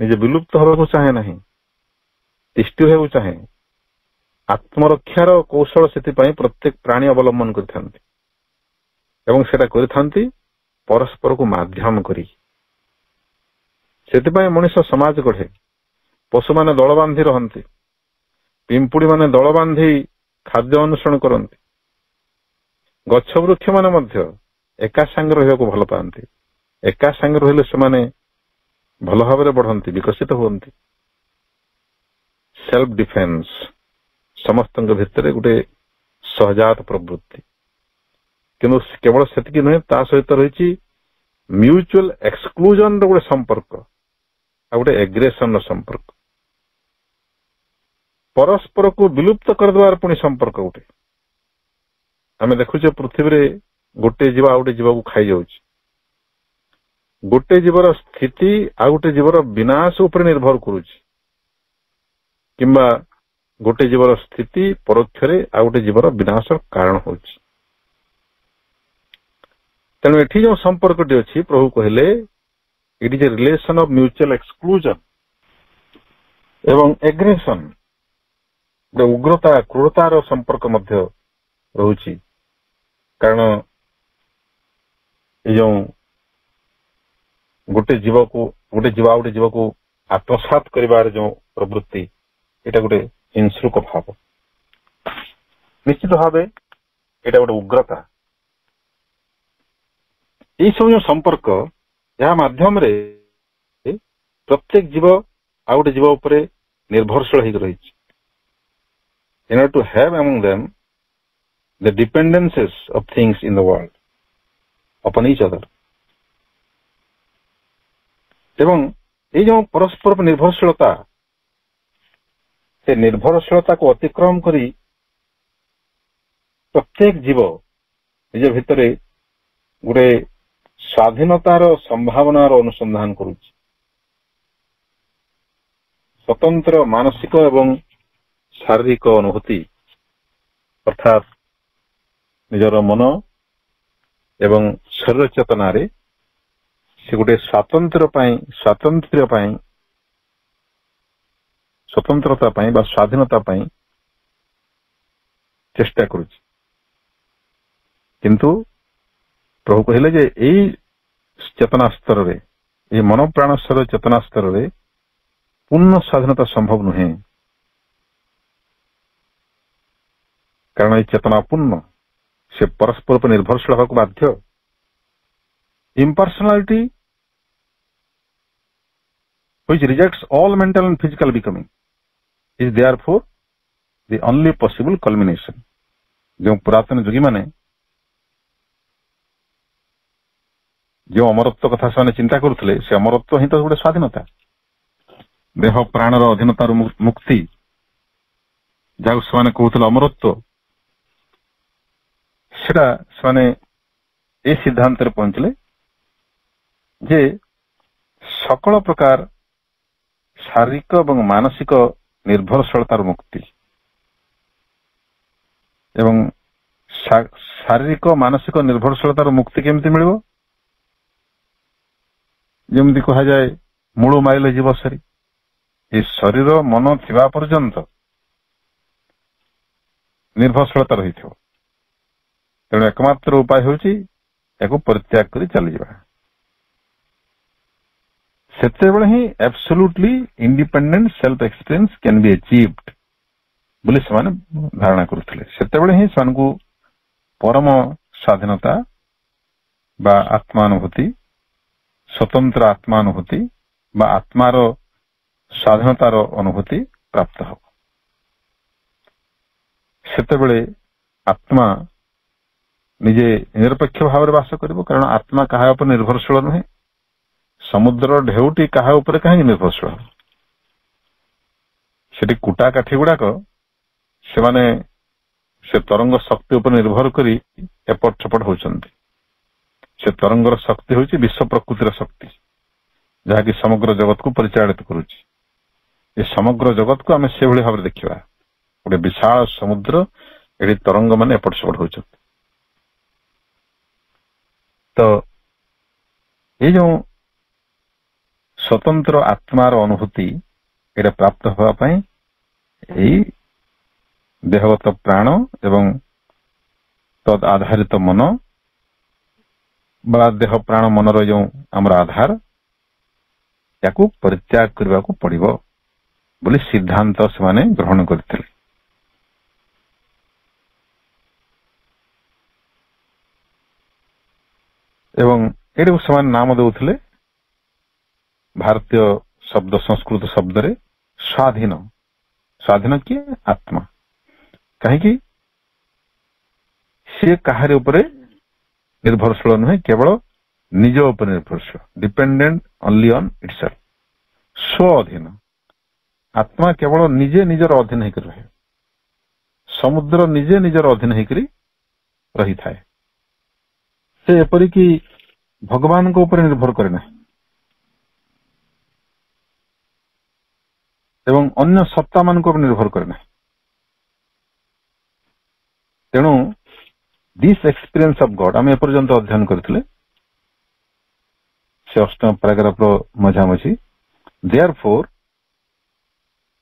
ନିଜେ ବିଲୁପ୍ତ ହେବାକୁ ଚାହେଁ ନାହିଁ, ତିଷ୍ଠି ହେବାକୁ ଚାହେଁ। ଆତ୍ମରକ୍ଷାର କୌଶଳ ସେଥିପାଇଁ ପ୍ରତ୍ୟେକ ପ୍ରାଣୀ ଅବଲମ୍ବନ କରିଥାନ୍ତି ଏବଂ ସେଟା କରିଥାନ୍ତି ପରସ୍ପରକୁ ମାଧ୍ୟମ କରି। ସେଥିପାଇଁ ମଣିଷ ସମାଜ ଗଢେ, ପଶୁମାନେ ଦଳ ବାନ୍ଧି ରହନ୍ତି, ପିମ୍ପୁଡି ମାନେ ଦଳ ବାନ୍ଧି ଖାଦ୍ୟ ଅନୁସରଣ କରନ୍ତି, ଗଛ ବୃକ୍ଷ ମାନେ ମଧ୍ୟ ଏକା ସାଙ୍ଗରେ ରହିବାକୁ ଭଲ ପାଆନ୍ତି। ଏକା ସାଙ୍ଗରେ ରହିଲେ ସେମାନେ ଭଲ ଭାବରେ ବଢନ୍ତି, ବିକଶିତ ହୁଅନ୍ତି। ସେଲ୍ଫ ଡିଫେନ୍ସ ସମସ୍ତଙ୍କ ଭିତରେ ଗୋଟେ ସହଜାତ ପ୍ରବୃତ୍ତି। କିନ୍ତୁ କେବଳ ସେତିକି ନୁହେଁ, ତା ସହିତ ରହିଛି ମ୍ୟୁଚୁଆଲ ଏକ୍ସକ୍ଲୁଜନ ର ଗୋଟେ ସମ୍ପର୍କ ଆଉ ଗୋଟେ ଏଗ୍ରେସନ ର ସମ୍ପର୍କ, ପରସ୍ପରକୁ ବିଲୁପ୍ତ କରିଦେବାର ପୁଣି ସମ୍ପର୍କ ଗୋଟେ। ଆମେ ଦେଖୁଛେ ପୃଥିବୀରେ ଗୋଟେ ଜୀବ ଆଉ ଗୋଟେ ଜୀବକୁ ଖାଇଯାଉଛି। ଗୋଟେ ଜୀବର ସ୍ଥିତି ଆଉ ଗୋଟେ ଜୀବର ବିନାଶ ଉପରେ ନିର୍ଭର କରୁଛି, କିମ୍ବା ଗୋଟେ ଜୀବର ସ୍ଥିତି ପରୋକ୍ଷରେ ଆଉ ଗୋଟେ ଜୀବର ବିନାଶର କାରଣ ହେଉଛି। ତେଣୁ ଏଠି ଯେଉଁ ସମ୍ପର୍କଟି ଅଛି, ପ୍ରଭୁ କହିଲେ it is a relation of mutual exclusion ଏବଂ ଏଗ୍ରେସନ, ଗୋଟେ ଉଗ୍ରତା କ୍ରୂରତାର ସମ୍ପର୍କ ମଧ୍ୟ ରହୁଛି। କାରଣ ଏ ଯେଉଁ ଗୋଟେ ଜୀବ ଆଉ ଗୋଟେ ଜୀବକୁ ଆତ୍ମସାତ କରିବାର ଯେଉଁ ପ୍ରବୃତ୍ତି, ଏଇଟା ଗୋଟେ ହିଂସ୍ରୁକ ଭାବ। ନିଶ୍ଚିତ ଭାବେ ଏଇଟା ଗୋଟେ ଉଗ୍ରତା। ଏଇ ସବୁ ଯେଉଁ ସମ୍ପର୍କ, ଏହା ମାଧ୍ୟମରେ ପ୍ରତ୍ୟେକ ଜୀବ ଆଉ ଗୋଟେ ଜୀବ ଉପରେ ନିର୍ଭରଶୀଳ ହେଇକି ରହିଛି। In order to have among them the dependencies of things in the world upon each other. ଏବଂ ଏଇ ଯେଉଁ ପରସ୍ପର ନିର୍ଭରଶୀଳତା, ସେ ନିର୍ଭରଶୀଳତାକୁ ଅତିକ୍ରମ କରି ପ୍ରତ୍ୟେକ ଜୀବ ନିଜ ଭିତରେ ଗୋଟେ ସ୍ୱାଧୀନତାର ସମ୍ଭାବନାର ଅନୁସନ୍ଧାନ କରୁଛି। ସ୍ୱତନ୍ତ୍ର ମାନସିକ ଏବଂ ଶାରୀରିକ ଅନୁଭୂତି, ଅର୍ଥାତ୍ ନିଜର ମନ ଏବଂ ଶରୀର ଚେତନାରେ ସେ ଗୋଟେ ସ୍ୱାତନ୍ତ୍ରତା ପାଇଁ ବା ସ୍ୱାଧୀନତା ପାଇଁ ଚେଷ୍ଟା କରୁଛି। କିନ୍ତୁ ପ୍ରଭୁ କହିଲେ ଯେ ଏଇ ଚେତନା ସ୍ତରରେ, ଏଇ ମନ ପ୍ରାଣ ଶରୀର ଚେତନା ସ୍ତରରେ ପୂର୍ଣ୍ଣ ସ୍ୱାଧୀନତା ସମ୍ଭବ ନୁହେଁ। କାରଣ ଏଇ ଚେତନା ପୂର୍ଣ୍ଣ, ସେ ପରସ୍ପର ଉପରେ ନିର୍ଭରଶୀଳ ହେବାକୁ ବାଧ୍ୟ। Impersonality which rejects all mental and physical becoming is therefore the only possible culmination. ଯେଉଁ ପୁରାତନ ଯୋଗୀ ମାନେ ଯେଉଁ ଅମରତ୍ୱ କଥା ସେମାନେ ଚିନ୍ତା କରୁଥିଲେ, ସେ ଅମରତ୍ୱ ହିଁ ତ ଗୋଟେ ସ୍ୱାଧୀନତା, ଦେହ ପ୍ରାଣର ଅଧୀନତାରୁ ମୁକ୍ତି, ଯାହାକୁ ସେମାନେ କହୁଥିଲେ ଅମରତ୍ୱ। ସେଟା ସେମାନେ এই ସିଦ୍ଧାନ୍ତରେ ପହଞ୍ଚିଲେ ଯେ ସକଳ ପ୍ରକାର ଶାରୀରିକ ଏବଂ ମାନସିକ ନିର୍ଭରଶୀଳତାର ମୁକ୍ତି, ଏବଂ ଶାରୀରିକ ମାନସିକ ନିର୍ଭରଶୀଳତାର ମୁକ୍ତି କେମିତି ମିଳିବ? ଯେମିତି କୁହାଯାଏ, ମୂଳ ମାଇଲେ ଯିବ ସରି। ଏ ଶରୀର ମନ ଥିବା ପର୍ଯ୍ୟନ୍ତ ନିର୍ଭରଶୀଳତା ରହିଥିବ। ତେଣୁ ଏକମାତ୍ର ଉପାୟ ହେଉଛି ଏହାକୁ ପରିତ୍ୟାଗ କରି ଚାଲିଯିବା। ସେତେବେଳେ ହିଁ absolutely independent self experience can be achieved ବୋଲି ସେମାନେ ଧାରଣା କରୁଥିଲେ। ସେତେବେଳେ ହିଁ ସେମାନଙ୍କୁ ପରମ ସ୍ୱାଧୀନତା ବା ଆତ୍ମାନୁଭୂତି, ସ୍ୱତନ୍ତ୍ର ଆତ୍ମାନୁଭୂତି ବା ଆତ୍ମାର ସ୍ୱାଧୀନତାର ଅନୁଭୂତି ପ୍ରାପ୍ତ ହେବ। ସେତେବେଳେ ଆତ୍ମା ନିଜେ ନିରପେକ୍ଷ ଭାବରେ ବାସ କରିବ। କାରଣ ଆତ୍ମା କାହା ଉପରେ ନିର୍ଭରଶୀଳ ନୁହେଁ। ସମୁଦ୍ର ଢେଉଟି କାହା ଉପରେ କାହିଁକି ନିର୍ଭରଶୀଳ? ସେଠି କୁଟା କାଠି ଗୁଡାକ ସେମାନେ ସେ ତରଙ୍ଗ ଶକ୍ତି ଉପରେ ନିର୍ଭର କରି ଏପଟ ସେପଟ ହଉଛନ୍ତି। ସେ ତରଙ୍ଗର ଶକ୍ତି ହେଉଛି ବିଶ୍ୱ ପ୍ରକୃତିର ଶକ୍ତି, ଯାହାକି ସମଗ୍ର ଜଗତକୁ ପରିଚାଳିତ କରୁଛି। ଏ ସମଗ୍ର ଜଗତକୁ ଆମେ ସେଭଳି ଭାବରେ ଦେଖିବା, ଗୋଟେ ବିଶାଳ ସମୁଦ୍ର, ଏଠି ତରଙ୍ଗ ମାନେ ଏପଟ ସେପଟ ହଉଛନ୍ତି। ତ ଏଇ ଯୋଉ ସ୍ୱତନ୍ତ୍ର ଆତ୍ମାର ଅନୁଭୂତି, ଏଇଟା ପ୍ରାପ୍ତ ହେବା ପାଇଁ ଏଇ ଦେହଗତ ପ୍ରାଣ ଏବଂ ତଦ୍ ଆଧାରିତ ମନ ବା ଦେହ ପ୍ରାଣ ମନର ଯେଉଁ ଆମର ଆଧାର, ୟାକୁ ପରିତ୍ୟାଗ କରିବାକୁ ପଡିବ ବୋଲି ସିଦ୍ଧାନ୍ତ ସେମାନେ ଗ୍ରହଣ କରିଥିଲେ। ଏବଂ ଏଇଟାକୁ ସେମାନେ ନାମ ଦେଉଥିଲେ, ଭାରତୀୟ ଶବ୍ଦ ସଂସ୍କୃତ ଶବ୍ଦରେ ସ୍ୱାଧୀନ। ସ୍ୱାଧୀନ କିଏ? ଆତ୍ମା। କାହିଁକି? ସିଏ କାହାରି ଉପରେ ନିର୍ଭରଶୀଳ ନୁହେଁ, କେବଳ ନିଜ ଉପରେ ନିର୍ଭରଶୀଳ, ଡିପେଣ୍ଡେଣ୍ଟ ଓନ୍ଲି ଅନ୍ ଇଟସେଲ୍ଫ, ସ୍ୱ ଅଧୀନ। ଆତ୍ମା କେବଳ ନିଜେ ନିଜର ଅଧୀନ ହେଇକି ରହେ। ସମୁଦ୍ର ନିଜେ ନିଜର ଅଧୀନ ହେଇକରି ରହିଥାଏ। ସେ ଏପରିକି ଭଗବାନଙ୍କ ଉପରେ ନିର୍ଭର କରେ ନାହିଁ ଏବଂ ଅନ୍ୟ ସତ୍ତା ମାନଙ୍କ ଉପରେ ନିର୍ଭର କରେ ନାହିଁ। ତେଣୁ ଦିସ୍ ଏକ୍ସପିରିଏନ୍ସ ଅଫ୍ ଗଡ୍ ଆମେ ଏପର୍ଯ୍ୟନ୍ତ ଅଧ୍ୟୟନ କରିଥିଲେ ସେ 8ମ ପାରାଗ୍ରାଫର ମଝାମଝି। Therefore,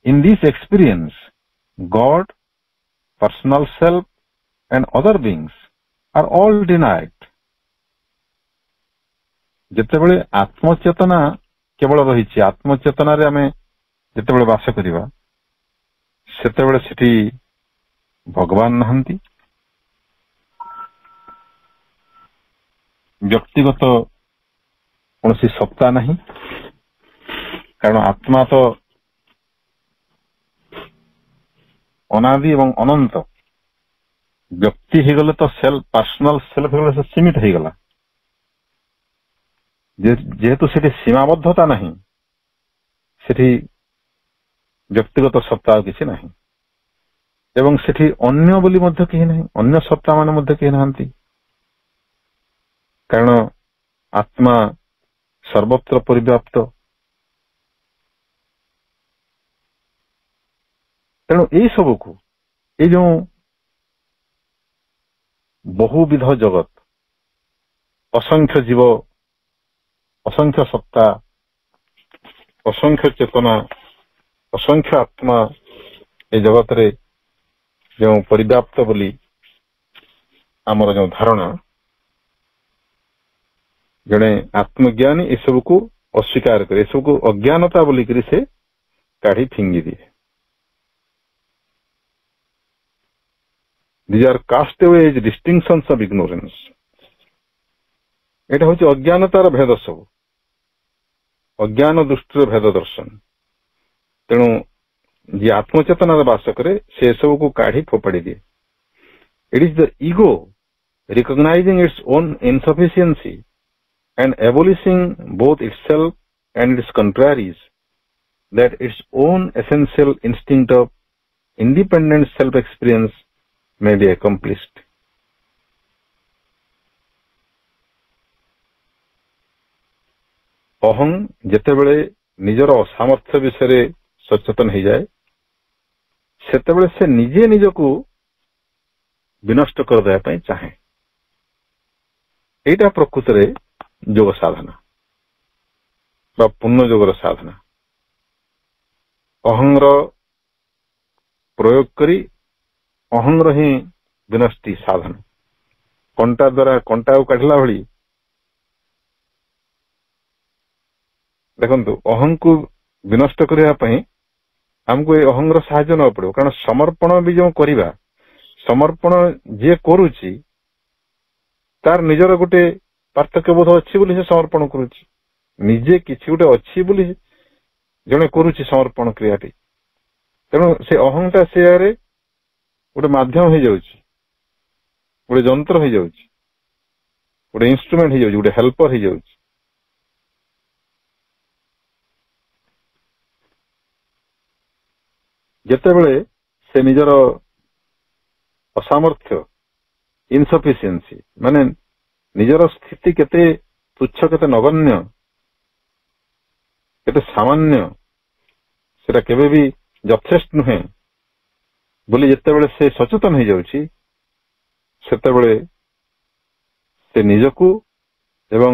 in this experience, God, personal self and other beings are all denied. ଯେତେବେଳେ ଆତ୍ମଚେତନା କେବଳ ରହିଛି, ଆତ୍ମଚେତନାରେ ଆମେ ଯେତେବେଳେ ବାସ କରିବା ସେତେବେଳେ ସେଠି ଭଗବାନ ନାହାନ୍ତି, ବ୍ୟକ୍ତିଗତ କୌଣସି ସତ୍ତା ନାହିଁ। କାରଣ ଆତ୍ମା ତ ଅନାଦି ଏବଂ ଅନନ୍ତ। ବ୍ୟକ୍ତି ହେଇଗଲେ ତ ସେଲ୍ଫ, ପର୍ସନାଲ ସେଲ୍ଫ ହେଇଗଲେ ସେ ସୀମିତ ହେଇଗଲା। ଯେହେତୁ ସେଠି ସୀମାବଦ୍ଧତା ନାହିଁ, ସେଠି ବ୍ୟକ୍ତିଗତ ସତ୍ତା ଆଉ କିଛି ନାହିଁ ଏବଂ ସେଠି ଅନ୍ୟ ବୋଲି ମଧ୍ୟ କେହି ନାହିଁ, ଅନ୍ୟ ସତ୍ତା ମାନେ ମଧ୍ୟ କେହି ନାହାନ୍ତି। କାରଣ ଆତ୍ମା ସର୍ବତ୍ର ପରିବ୍ୟାପ୍ତ। ତେଣୁ ଏଇ ସବୁକୁ, ଏଇ ଯୋଉ ବହୁବିଧ ଜଗତ, ଅସଂଖ୍ୟ ଜୀବ, ଅସଂଖ୍ୟ ସତ୍ତା, ଅସଂଖ୍ୟ ଚେତନା, ଅସଂଖ୍ୟ ଆତ୍ମା ଏ ଜଗତରେ ଯେଉଁ ପରିବ୍ୟାପ୍ତ ବୋଲି ଆମର ଯେଉଁ ଧାରଣା, ଜଣେ ଆତ୍ମଜ୍ଞାନୀ ଏସବୁକୁ ଅସ୍ୱୀକାର କରେ, ଏସବୁକୁ ଅଜ୍ଞାନତା ବୋଲିକରି ସେ କାଢି ଫିଙ୍ଗି ଦିଏ। These are cast away as distinctions of ignorance. ଏଟା ହଉଛି ଅଜ୍ଞାନତାର ଭେଦ, ସବୁ ଅଜ୍ଞାନ ଦୃଷ୍ଟିର ଭେଦ ଦର୍ଶନ। ତେଣୁ ଯିଏ ଆତ୍ମଚେତନାରେ ବାସ କରେ ସେ ସବୁକୁ କାଢି ଫୋପାଡ଼ି ଦିଏ। It is the ego recognizing its own insufficiency and abolishing both itself and its contraries that its own essential instinct of independent self-experience may be accomplished. ଅହଂ ଯେତେବେଳେ ନିଜର ଅସାମର୍ଥ୍ୟ ବିଷୟରେ ସଚେତନ ହେଇଯାଏ ସେତେବେଳେ ସେ ନିଜେ ନିଜକୁ ବିନଷ୍ଟ କରିଦେବା ପାଇଁ ଚାହେଁ। ଏଇଟା ପ୍ରକୃତରେ ଯୋଗ ସାଧନା ବା ପୂର୍ଣ୍ଣ ଯୋଗର ସାଧନା। ଅହଂର ପ୍ରୟୋଗ କରି ଅହଂର ହିଁ ବିନଷ୍ଟି ସାଧନ। କଣ୍ଟା ଦ୍ୱାରା କଣ୍ଟାକୁ କାଢିଲା ଭଳି ଦେଖନ୍ତୁ, ଅହଂକୁ ବିନଷ୍ଟ କରିବା ପାଇଁ ଆମକୁ ଏ ଅହଂର ସାହାଯ୍ୟ ନେବାକୁ ପଡିବ। କାରଣ ସମର୍ପଣ ବି ଯେଉଁ କରିବା, ସମର୍ପଣ ଯିଏ କରୁଛି ତାର ନିଜର ଗୋଟେ ପାର୍ଥକ୍ୟବୋଧ ଅଛି ବୋଲି ସେ ସମର୍ପଣ କରୁଛି। ନିଜେ କିଛି ଗୋଟେ ଅଛି ବୋଲି ଜଣେ କରୁଛି ସମର୍ପଣ କ୍ରିୟାଟି। ତେଣୁ ସେ ଅହଂଟା ସେୟାରେ ଗୋଟେ ମାଧ୍ୟମ ହେଇଯାଉଛି, ଗୋଟେ ଯନ୍ତ୍ର ହେଇଯାଉଛି, ଗୋଟେ ଇନଷ୍ଟ୍ରୁମେଣ୍ଟ ହେଇଯାଉଛି, ଗୋଟେ ହେଲ୍ପର ହେଇଯାଉଛି। ଯେତେବେଳେ ସେ ନିଜର ଅସାମର୍ଥ୍ୟ, ଇନସଫିସିଏନ୍ସି, ମାନେ ନିଜର ସ୍ଥିତି କେତେ ତୁଚ୍ଛ, କେତେ ନଗଣ୍ୟ, କେତେ ସାମାନ୍ୟ, ସେଟା କେବେ ବି ଯଥେଷ୍ଟ ନୁହେଁ ବୋଲି ଯେତେବେଳେ ସେ ସଚେତନ ହେଇଯାଉଛି ସେତେବେଳେ ସେ ନିଜକୁ ଏବଂ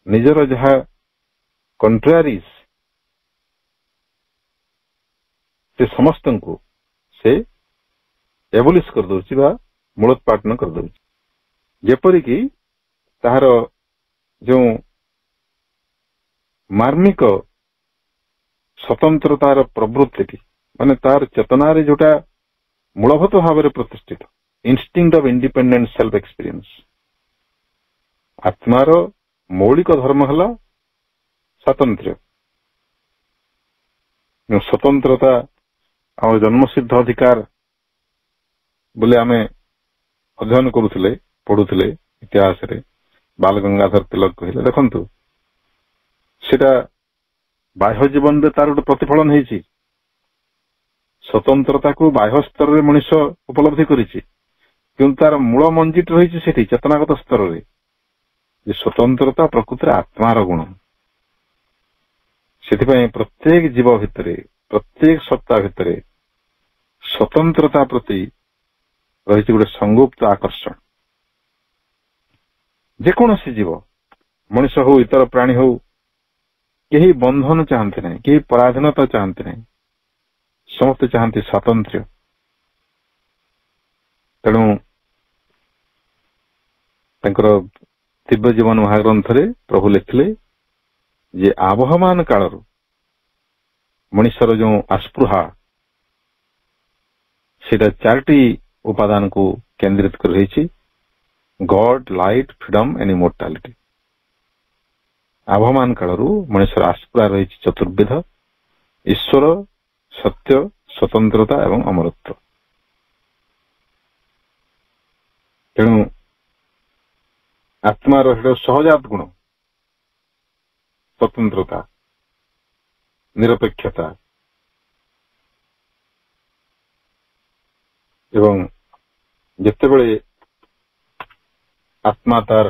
ନିଜର ଯାହା କଣ୍ଟ୍ରାରିଜ୍ ସେ ସମସ୍ତଙ୍କୁ ସେ ଏବୋଲିଶ କରିଦଉଛି ବା ମୂଳୋତ୍ପାଟନ କରିଦଉଛି। ଯେପରିକି ତାହାର ଯେଉଁ ମାର୍ମିକ ସ୍ୱତନ୍ତ୍ରତାର ପ୍ରବୃତ୍ତିଟି, ମାନେ ତାର ଚେତନାରେ ଯୋଉଟା ମୂଳଭୂତ ଭାବରେ ପ୍ରତିଷ୍ଠିତ, ଇନଷ୍ଟିଙ୍କ୍ଟ ଅଫ୍ ଇଣ୍ଡିପେଣ୍ଡେଣ୍ଟ ସେଲ୍ଫ ଏକ୍ସପିରିଏନ୍ସ। ଆତ୍ମାର ମୌଳିକ ଧର୍ମ ହେଲା ସ୍ୱାତନ୍ତ୍ର୍ୟ। ସ୍ୱତନ୍ତ୍ରତା ଆମର ଜନ୍ମସିଦ୍ଧ ଅଧିକାର ବୋଲି ଆମେ ଅଧ୍ୟୟନ କରୁଥିଲେ, ପଢୁଥିଲେ। ଇତିହାସରେ ବାଲ ଗଙ୍ଗାଧର ତିଲକ କହିଲେ, ଦେଖନ୍ତୁ ସେଟା ବାହ୍ୟ ଜୀବନରେ ତାର ଗୋଟେ ପ୍ରତିଫଳନ ହେଇଛି। ସ୍ୱତନ୍ତ୍ରତାକୁ ବାହ୍ୟ ସ୍ତରରେ ମଣିଷ ଉପଲବ୍ଧି କରିଛି, କିନ୍ତୁ ତାର ମୂଳ ମଞ୍ଜିଟି ରହିଛି ସେଠି ଚେତନାଗତ ସ୍ତରରେ, ଯେ ସ୍ୱତନ୍ତ୍ରତା ପ୍ରକୃତିରେ ଆତ୍ମାର ଗୁଣ। ସେଥିପାଇଁ ପ୍ରତ୍ୟେକ ଜୀବ ଭିତରେ, ପ୍ରତ୍ୟେକ ସତ୍ତା ଭିତରେ ସ୍ୱତନ୍ତ୍ରତା ପ୍ରତି ରହିଛି ଗୋଟେ ସଂଗୁପ୍ତ ଆକର୍ଷଣ। ଯେକୌଣସି ଜୀବ, ମଣିଷ ହଉ ଇତର ପ୍ରାଣୀ ହଉ, କେହି ବନ୍ଧନ ଚାହାନ୍ତି ନାହିଁ, କେହି ପରାଧୀନତା ଚାହାନ୍ତି ନାହିଁ, ସମସ୍ତେ ଚାହାନ୍ତି ସ୍ୱାତନ୍ତ୍ର୍ୟ। ତେଣୁ ତାଙ୍କର ଦିବ୍ୟ ଜୀବନ ମହାଗ୍ରନ୍ଥରେ ପ୍ରଭୁ ଲେଖିଲେ ଯେ ଆବହମାନ କାଳରୁ ମଣିଷର ଯେଉଁ ଆସ୍ପୃହା, ସେଇଟା 4ଟି ଉପାଦାନକୁ କେନ୍ଦ୍ରିତ କରି ରହିଛି: ଗଡ୍, ଲାଇଟ୍, ଫ୍ରିଡମ୍ ଏଣ୍ଡ ଇମୋର୍ଟାଲିଟି। ଆବହମାନ କାଳରୁ ମଣିଷର ଆସ୍ପୃହା ରହିଛି ଚତୁର୍ବିଧ: ଈଶ୍ୱର, ସତ୍ୟ, ସ୍ୱତନ୍ତ୍ରତା ଏବଂ ଅମରତ୍ୱ। ତେଣୁ ଆତ୍ମାର ସହଜାତ ଗୁଣ ସ୍ୱତନ୍ତ୍ରତା, ନିରପେକ୍ଷତା ଏବଂ ଯେତେବେଳେ ଆତ୍ମା ତାର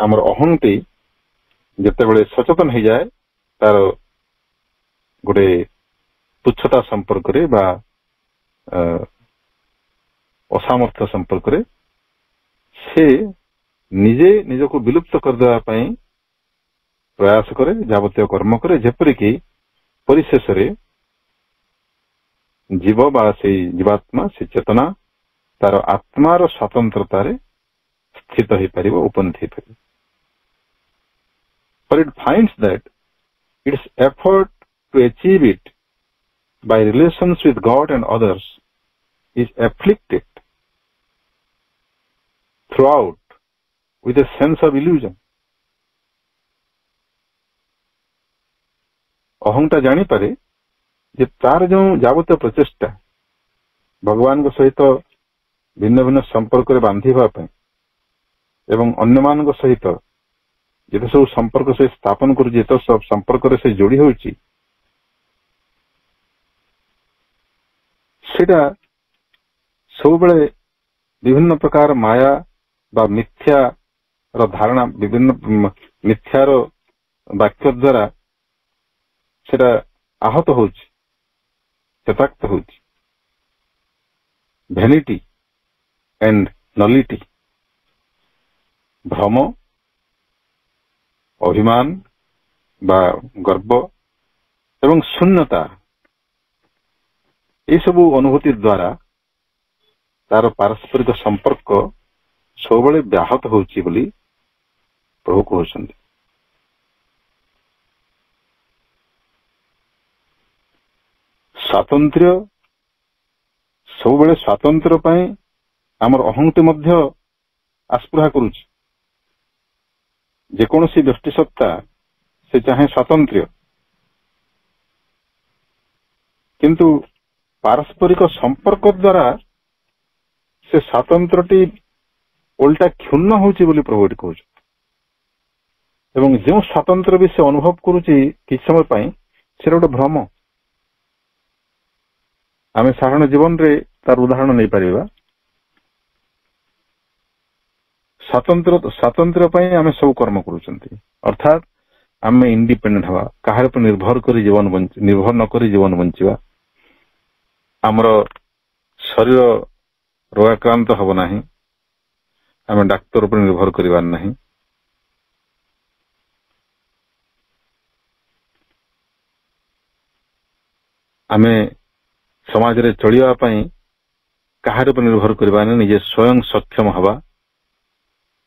ଆମର ଅହଂଟି ଯେତେବେଳେ ସଚେତନ ହେଇଯାଏ, ତାର ଗୋଟେ ତୁଚ୍ଛତା ସମ୍ପର୍କରେ ବା ଅସାମର୍ଥ୍ୟ ସମ୍ପର୍କରେ ସେ ନିଜେ ନିଜକୁ ବିଲୁପ୍ତ କରିଦେବା ପାଇଁ ପ୍ରୟାସ କରେ, ଯାବତୀୟ କର୍ମ କରେ, ଯେପରିକି ପରିଶେଷରେ ଜୀବ ବା ସେଇ ଜୀବାତ୍ମା, ସେ ଚେତନା ତାର ଆତ୍ମାର ସ୍ୱତନ୍ତ୍ରତାରେ ସ୍ଥିତ ହେଇପାରିବ, ଉପନୀତ ହେଇପାରିବ। For it finds that its effort to achieve it by relations with God and others is afflicted throughout with a sense of illusion. ଅହଂଟା ଜାଣିପାରେ ଯେ ତାର ଯେଉଁ ଯାବତୀୟ ପ୍ରଚେଷ୍ଟା ଭଗବାନଙ୍କ ସହିତ ଭିନ୍ନ ଭିନ୍ନ ସମ୍ପର୍କରେ ବାନ୍ଧିବା ପାଇଁ ଏବଂ ଅନ୍ୟମାନଙ୍କ ସହିତ ଯେତେ ସବୁ ସମ୍ପର୍କ ସେ ସ୍ଥାପନ କରୁଛି, ଯେତେ ସବୁ ସମ୍ପର୍କରେ ସେ ଯୋଡି ହେଉଛି, ସେଇଟା ସବୁବେଳେ ବିଭିନ୍ନ ପ୍ରକାର ମାୟା ବା ମିଥ୍ୟାର ଧାରଣା, ବିଭିନ୍ନ ମିଥ୍ୟାର ବାକ୍ୟ ଦ୍ୱାରା ସେଟା ଆହତ ହଉଛି, ଚେତାକ୍ତ ହଉଛି। ଭ୍ୟାନିଟି ଏଣ୍ଡ ନଲିଟି, ଭ୍ରମ, ଅଭିମାନ ବା ଗର୍ବ ଏବଂ ଶୂନ୍ୟତା, ଏସବୁ ଅନୁଭୂତି ଦ୍ୱାରା ତାର ପାରସ୍ପରିକ ସମ୍ପର୍କ ସବୁବେଳେ ବ୍ୟାହତ ହେଉଛି ବୋଲି ପ୍ରଭୁ କହୁଛନ୍ତି। ସ୍ୱାତନ୍ତ୍ର୍ୟ, ସବୁବେଳେ ସ୍ୱାତନ୍ତ୍ର୍ୟ ପାଇଁ ଆମର ଅହଂଟି ମଧ୍ୟ ଆସ୍ପୃହା କରୁଛି। ଯେକୌଣସି ବ୍ୟକ୍ତି ସତ୍ତା ସେ ଚାହେଁ ସ୍ୱାତନ୍ତ୍ର୍ୟ, କିନ୍ତୁ ପାରସ୍ପରିକ ସମ୍ପର୍କ ଦ୍ୱାରା ସେ ସ୍ୱାତନ୍ତ୍ର୍ୟଟି ଓଲଟା କ୍ଷୁଣ୍ଣ ହେଉଛି ବୋଲି ପ୍ରଭୁ ଏଠି କହୁଛନ୍ତି। ଏବଂ ଯେଉଁ ସ୍ୱାତନ୍ତ୍ର୍ୟ ବି ସେ ଅନୁଭବ କରୁଛି କିଛି ସମୟ ପାଇଁ, ସେଟା ଗୋଟେ ଭ୍ରମ। ଆମେ ସାଧାରଣ ଜୀବନରେ ତାର ଉଦାହରଣ ନେଇପାରିବା। ସ୍ୱାତନ୍ତ୍ର୍ୟ ପାଇଁ ଆମେ ସବୁ କର୍ମ କରୁଛନ୍ତି, ଅର୍ଥାତ୍ ଆମେ ଇଣ୍ଡିପେଣ୍ଡେଣ୍ଟ ହେବା, କାହାର ଉପରେ ନିର୍ଭର ନ କରି ଜୀବନ ବଞ୍ଚିବା। ଆମର ଶରୀର ରୋଗାକ୍ରାନ୍ତ ହେବ ନାହିଁ, ଆମେ ଡାକ୍ତର ଉପରେ ନିର୍ଭର କରିବାର ନାହିଁ। ଆମେ ସମାଜରେ ଚଳିବା ପାଇଁ କାହାର ଉପରେ ନିର୍ଭର କରିବା ନାହିଁ, ନିଜେ ସ୍ୱୟଂ ସକ୍ଷମ ହେବା,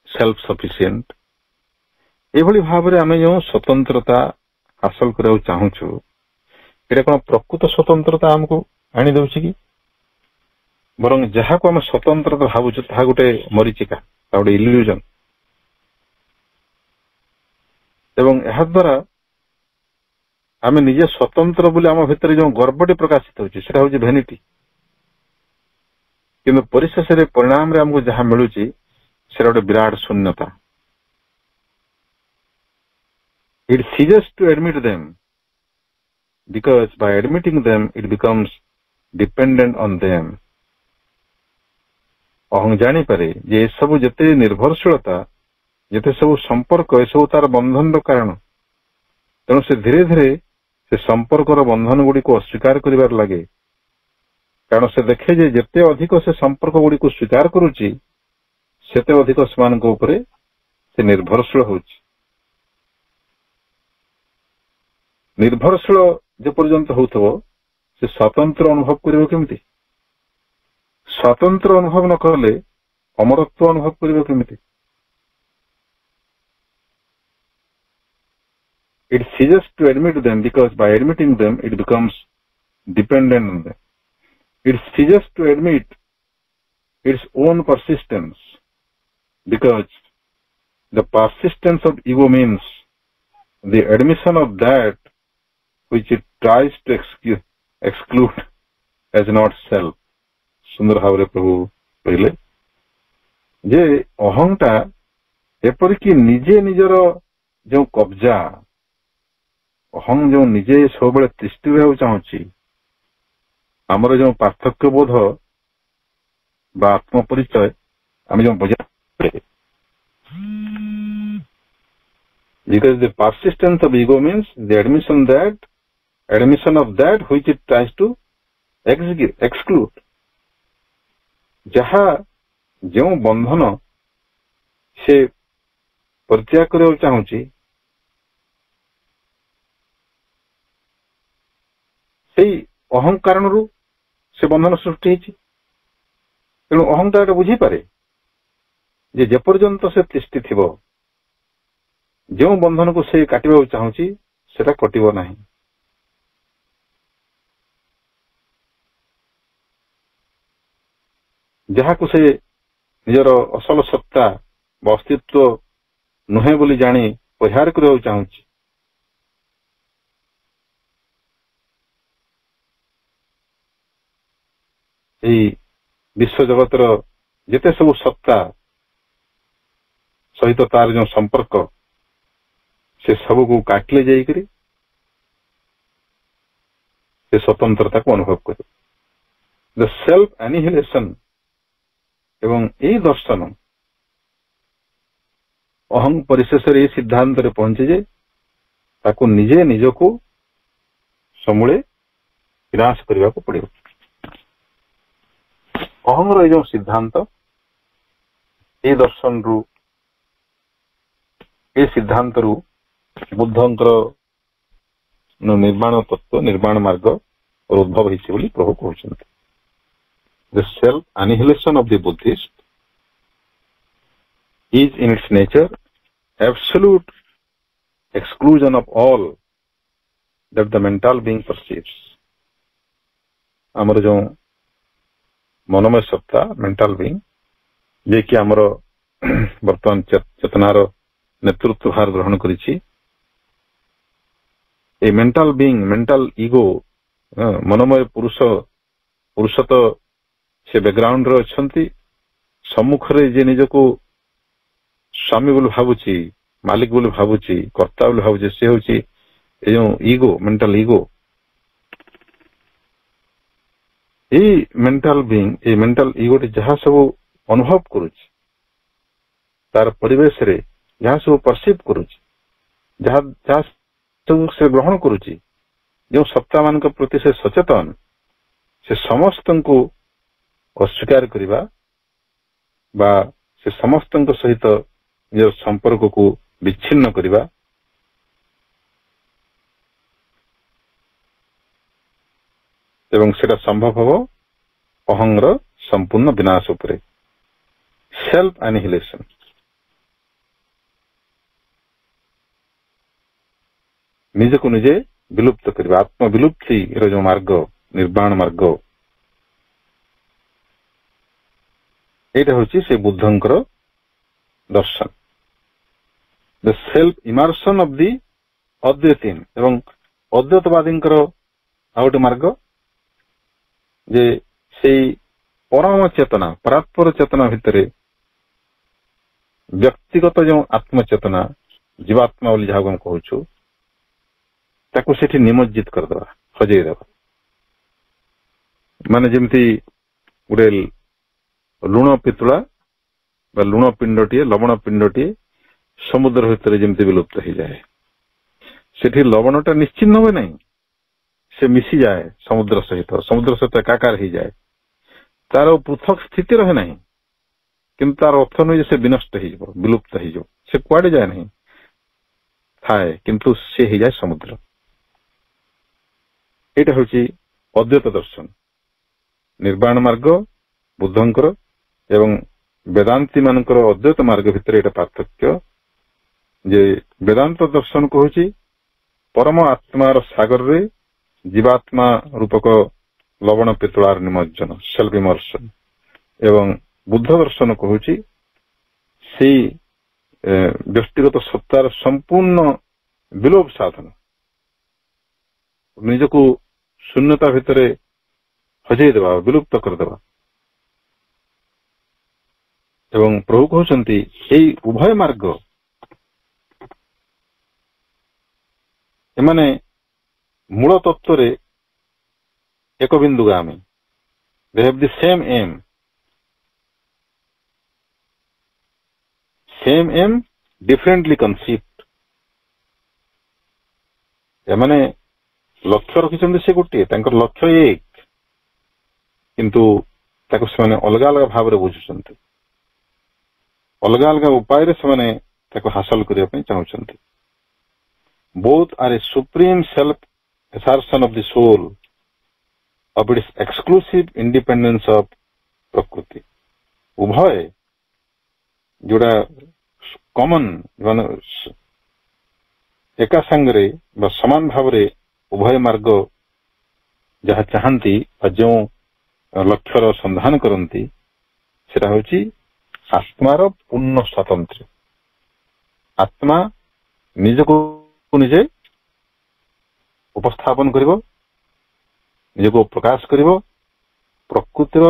ସେଲ୍ଫ ସଫିସିଏଣ୍ଟ। ଏଭଳି ଭାବରେ ଆମେ ଯେଉଁ ସ୍ୱତନ୍ତ୍ରତା ହାସଲ କରିବାକୁ ଚାହୁଁଛୁ, ଏଇଟା କଣ ପ୍ରକୃତ ସ୍ୱତନ୍ତ୍ରତା ଆମକୁ ଆଣିଦେଉଛି କି? ବରଂ ଯାହାକୁ ଆମେ ସ୍ୱତନ୍ତ୍ରତା ଭାବୁଛୁ ତାହା ଗୋଟେ ମରିଚିକା, ତାହା ଗୋଟେ ଇଲ୍ୟୁଜନ। ଏବଂ ଏହାଦ୍ୱାରା ଆମେ ନିଜେ ସ୍ୱତନ୍ତ୍ର ବୋଲି ଆମ ଭିତରେ ଯେଉଁ ଗର୍ବଟି ପ୍ରକାଶିତ ହେଉଛି, ସେଟା ହେଉଛି ଭ୍ୟାନିଟି। କିନ୍ତୁ ପରିଶେଷରେ ପରିଣାମରେ ଆମକୁ ଯାହା ମିଳୁଛି, ସେଟା ଗୋଟେ ବିରାଟ ଶୂନ୍ୟତା. It ceases to admit them because by admitting them it becomes dependent on them. ଅହଂ ଜାଣିପାରେ ଯେ ଏସବୁ ଯେତେ ନିର୍ଭରଶୀଳତା, ଯେତେ ସବୁ ସମ୍ପର୍କ, ଏସବୁ ତାର ବନ୍ଧନର କାରଣ. ତେଣୁ ସେ ଧୀରେ ଧୀରେ ସେ ସମ୍ପର୍କର ବନ୍ଧନ ଗୁଡିକୁ ଅସ୍ୱୀକାର କରିବାର ଲାଗେ. କାରଣ ସେ ଦେଖେ ଯେ ଯେତେ ଅଧିକ ସେ ସମ୍ପର୍କ ଗୁଡିକୁ ସ୍ୱୀକାର କରୁଛି ସେତେ ଅଧିକ ସେମାନଙ୍କ ଉପରେ ସେ ନିର୍ଭରଶୀଳ ହେଉଛି. ନିର୍ଭରଶୀଳ ଯେପର୍ଯ୍ୟନ୍ତ ହେଉଥିବ ସେ ସ୍ୱତନ୍ତ୍ର ଅନୁଭବ କରିବ କେମିତି? ସ୍ୱତନ୍ତ୍ର ଅନୁଭବ ନ କଲେ ଅମରତ୍ୱ ଅନୁଭବ କରିବ କେମିତି? It ceases to admit them because by admitting them it becomes dependent on them. It ceases to admit its own persistence because the persistence of ego means the admission of that which it tries to exclude as not self. ସୁନ୍ଦର ଭାବରେ ପ୍ରଭୁ କହିଲେ ଯେ ଅହଂଟା ଏପରିକି ନିଜେ ନିଜର ଯେଉଁ କବ୍ଜା, ଅହଂ ଯେଉଁ ନିଜେ ସବୁବେଳେ ତିଷ୍ଠି ରହିବାକୁ ଚାହୁଁଛି, ଆମର ଯେଉଁ ପାର୍ଥକ୍ୟ ବୋଧ ବା ଆତ୍ମପରିଚୟ ଆମେ ଯେଉଁ ବଜାୟ, because the persistence of ego means the admission of that which it tries to exclude. ଯାହା ଯେଉଁ ବନ୍ଧନ ସେ ପରିତ୍ୟାଗ କରିବାକୁ ଚାହୁଁଛି ସେଇ ଅହଂକାରଣରୁ ସେ ବନ୍ଧନ ସୃଷ୍ଟି ହେଇଛି. ତେଣୁ ଅହଂକାର ବୁଝିପାରେ ଯେ ଯେପର୍ଯ୍ୟନ୍ତ ସେ ତିଷ୍ଠି ଥିବ ଯେଉଁ ବନ୍ଧନକୁ ସେ କାଟିବାକୁ ଚାହୁଁଛି ସେଟା କଟିବ ନାହିଁ. ଯାହାକୁ ସେ ନିଜର ଅସଲ ସତ୍ତା ବା ଅସ୍ତିତ୍ୱ ନୁହେଁ ବୋଲି ଜାଣି ପରିହାର କରିବାକୁ ଚାହୁଁଛି ଏହି ବିଶ୍ୱ ଜଗତର ଯେତେ ସବୁ ସତ୍ତା ସହିତ ତାର ଯେଉଁ ସମ୍ପର୍କ ସେ ସବୁକୁ କାଟିଲେ ଯାଇକରି ସେ ସ୍ୱତନ୍ତ୍ରତାକୁ ଅନୁଭବ କରିବ. ଦ ସେଲ୍ଫ ଆନିହିଲେସନ ଏବଂ ଏହି ଦର୍ଶନ ଅହଂ ପରିଶେଷରେ ଏହି ସିଦ୍ଧାନ୍ତରେ ପହଞ୍ଚେ ଯେ ତାକୁ ନିଜେ ନିଜକୁ ସମୂଳେ ବିନାଶ କରିବାକୁ ପଡିବ. ଅହଂର ଏଇ ଯେଉଁ ସିଦ୍ଧାନ୍ତ, ଏହି ଦର୍ଶନରୁ, ଏହି ସିଦ୍ଧାନ୍ତରୁ ବୁଦ୍ଧଙ୍କର ନିର୍ମାଣ ତତ୍ତ୍ୱ, ନିର୍ମାଣ ମାର୍ଗ ଉଦ୍ଭବ ହେଇଛି ବୋଲି ପ୍ରଭୁ କହୁଛନ୍ତି. The self-annihilation of the Buddhist is in its nature absolute exclusion of all that the mental being perceives. ଆମର ଯେଉଁ ମନୋମୟ ସତ୍ତା, ମେଣ୍ଟାଲ ବିଙ୍ଗ, ଯିଏକି ଆମର ବର୍ତ୍ତମାନ ଚେତନାର ନେତୃତ୍ୱ ଭାର ଗ୍ରହଣ କରିଛି, এই মেন্টাল বিং, মেন্টাল ইଗୋ, ମନୋମୟ ପୁରୁଷ ତ ସେ ବ୍ୟାକଗ୍ରାଉଣ୍ଡରେ ଅଛନ୍ତି. ସମ୍ମୁଖରେ ଯେ ନିଜକୁ ସ୍ୱାମୀ ବୋଲି ଭାବୁଛି, ମାଲିକ ବୋଲି ଭାବୁଛି, କର୍ତ୍ତା ବୋଲି ଭାବୁଛି, ସେ ହଉଛି ଏ ଯେଉଁ ଇଗୋ, ମେଣ୍ଟାଲ ଇଗୋ. ଏଇ ମେଣ୍ଟାଲ ବିଂ, ଏଇ ମେଣ୍ଟାଲ ଇଗୋଟି ଯାହା ସବୁ ଅନୁଭବ କରୁଛି, ତାର ପରିବେଶରେ ଯାହା ସବୁ ପରସିଭ କରୁଛି, ଯାହା ସବୁ ସେ ଗ୍ରହଣ କରୁଛି, ଯେଉଁ ସତ୍ତା ମାନଙ୍କ ପ୍ରତି ସେ ସଚେତନ, ସେ ସମସ୍ତଙ୍କୁ ଅସ୍ୱୀକାର କରିବା ବା ସେ ସମସ୍ତଙ୍କ ସହିତ ନିଜର ସମ୍ପର୍କକୁ ବିଚ୍ଛିନ୍ନ କରିବା ଏବଂ ସେଟା ସମ୍ଭବ ହବ ଅହଂର ସମ୍ପୂର୍ଣ୍ଣ ବିନାଶ ଉପରେ. ସେଲ୍ଫ ଆନିହିଲେସନ, ନିଜକୁ ନିଜେ ବିଲୁପ୍ତ କରିବା, ଆତ୍ମବିଲୁପ୍ତିର ଯେଉଁ ମାର୍ଗ, ନିର୍ବାଣ ମାର୍ଗ, এইটা হচ্ছে সেই বুদ্ধଙ୍କର দর্শন. The self immersion of the ଅଦ୍ୱୈତୀନ, ଏବଂ ଅଦ୍ୱୈତବାଦୀଙ୍କର ଆଉ ଗୋଟେ ମାର୍ଗ ଯେ ସେଇ ପରମ ଚେତନା, ପରାତ୍ପର ଚେତନା ଭିତରେ ବ୍ୟକ୍ତିଗତ ଯେଉଁ ଆତ୍ମଚେତନା ଜୀବାତ୍ମା ବୋଲି ଯାହାକୁ ଆମେ କହୁଛୁ ତାକୁ ସେଠି ନିମଜ୍ଜିତ କରିଦେବା, ହଜେଇଦେବା। ମାନେ ଯେମିତି ଗୋଟେ ଲୁଣ ପିତୁଳା ବା ଲୁଣ ପିଣ୍ଡଟିଏ, ଲବଣ ପିଣ୍ଡଟିଏ ସମୁଦ୍ର ଭିତରେ ଯେମିତି ବିଲୁପ୍ତ ହେଇଯାଏ, ସେଠି ଲବଣଟା ନିଶ୍ଚିହ୍ନ ହୁଏ ନାହିଁ, ସେ ମିଶିଯାଏ ସମୁଦ୍ର ସହିତ ଏକାକାର ହେଇଯାଏ। ତାର ପୃଥକ ସ୍ଥିତି ରହେ ନାହିଁ, କିନ୍ତୁ ତାର ଅର୍ଥ ନୁହେଁ ଯେ ସେ ବିନଷ୍ଟ ହେଇଯିବ, ବିଲୁପ୍ତ ହେଇଯିବ। ସେ କୁଆଡେ ଯାଏ ନାହିଁ, ଥାଏ, କିନ୍ତୁ ସେ ହେଇଯାଏ ସମୁଦ୍ର। ଏଇଟା ହଉଛି ଅଦ୍ୱୈତ ଦର୍ଶନ। ନିର୍ବାଣ ମାର୍ଗ ବୁଦ୍ଧଙ୍କର ଏବଂ ବେଦାନ୍ତୀ ମାନଙ୍କର ଅଦ୍ୱୈତ ମାର୍ଗ ଭିତରେ ଏଇଟା ପାର୍ଥକ୍ୟ ଯେ ବେଦାନ୍ତ ଦର୍ଶନ କହୁଛି ପରମ ଆତ୍ମାର ସାଗରରେ ଜୀବାତ୍ମା ରୂପକ ଲବଣ ପିତୁଳାର ନିମଜ୍ଜନ, ସେଲ୍ଫ ଇମର୍ସନ। ଏବଂ ବୁଦ୍ଧ ଦର୍ଶନ କହୁଛି ସେଇ ବ୍ୟକ୍ତିଗତ ସତ୍ତାର ସମ୍ପୂର୍ଣ୍ଣ ବିଲୋପ ସାଧନ, ନିଜକୁ ଶୂନ୍ୟତା ଭିତରେ ହଜେଇ ଦେବା, ବିଲୁପ୍ତ କରିଦେବା। ଏବଂ ପ୍ରଭୁ କହୁଛନ୍ତି ଏଇ ଉଭୟ ମାର୍ଗ ଏମାନେ ମୂଳ ତତ୍ତ୍ୱରେ ଏକ ବିନ୍ଦୁଗାମୀ। They have the same aim. Same aim, differently conceived. ଏମାନେ ଲକ୍ଷ୍ୟ ରଖିଛନ୍ତି ସେ ଗୋଟିଏ, ତାଙ୍କର ଲକ୍ଷ୍ୟ ଏକ, କିନ୍ତୁ ତାକୁ ସେମାନେ ଅଲଗା ଅଲଗା ଭାବରେ ବୁଝୁଛନ୍ତି, ଅଲଗା ଅଲଗା ଉପାୟରେ ସେମାନେ ତାକୁ ହାସଲ କରିବା ପାଇଁ ଚାହୁଁଛନ୍ତି। Both are a supreme self-assertion of the soul of its exclusive independence of ପ୍ରକୃତି। ଉଭୟ ଯୋଉଟା କମନ, ମାନେ ଏକା ସାଙ୍ଗରେ ବା ସମାନ ଭାବରେ ଉଭୟ ମାର୍ଗ ଯାହା ଚାହାନ୍ତି ବା ଯେଉଁ ଲକ୍ଷ୍ୟର ସନ୍ଧାନ କରନ୍ତି ସେଟା ହଉଛି ଆତ୍ମାର ପୂର୍ଣ୍ଣ ସ୍ୱାତନ୍ତ୍ର୍ୟ। ଆତ୍ମା ନିଜକୁ ନିଜେ ଉପସ୍ଥାପନ କରିବ, ନିଜକୁ ପ୍ରକାଶ କରିବ ପ୍ରକୃତିର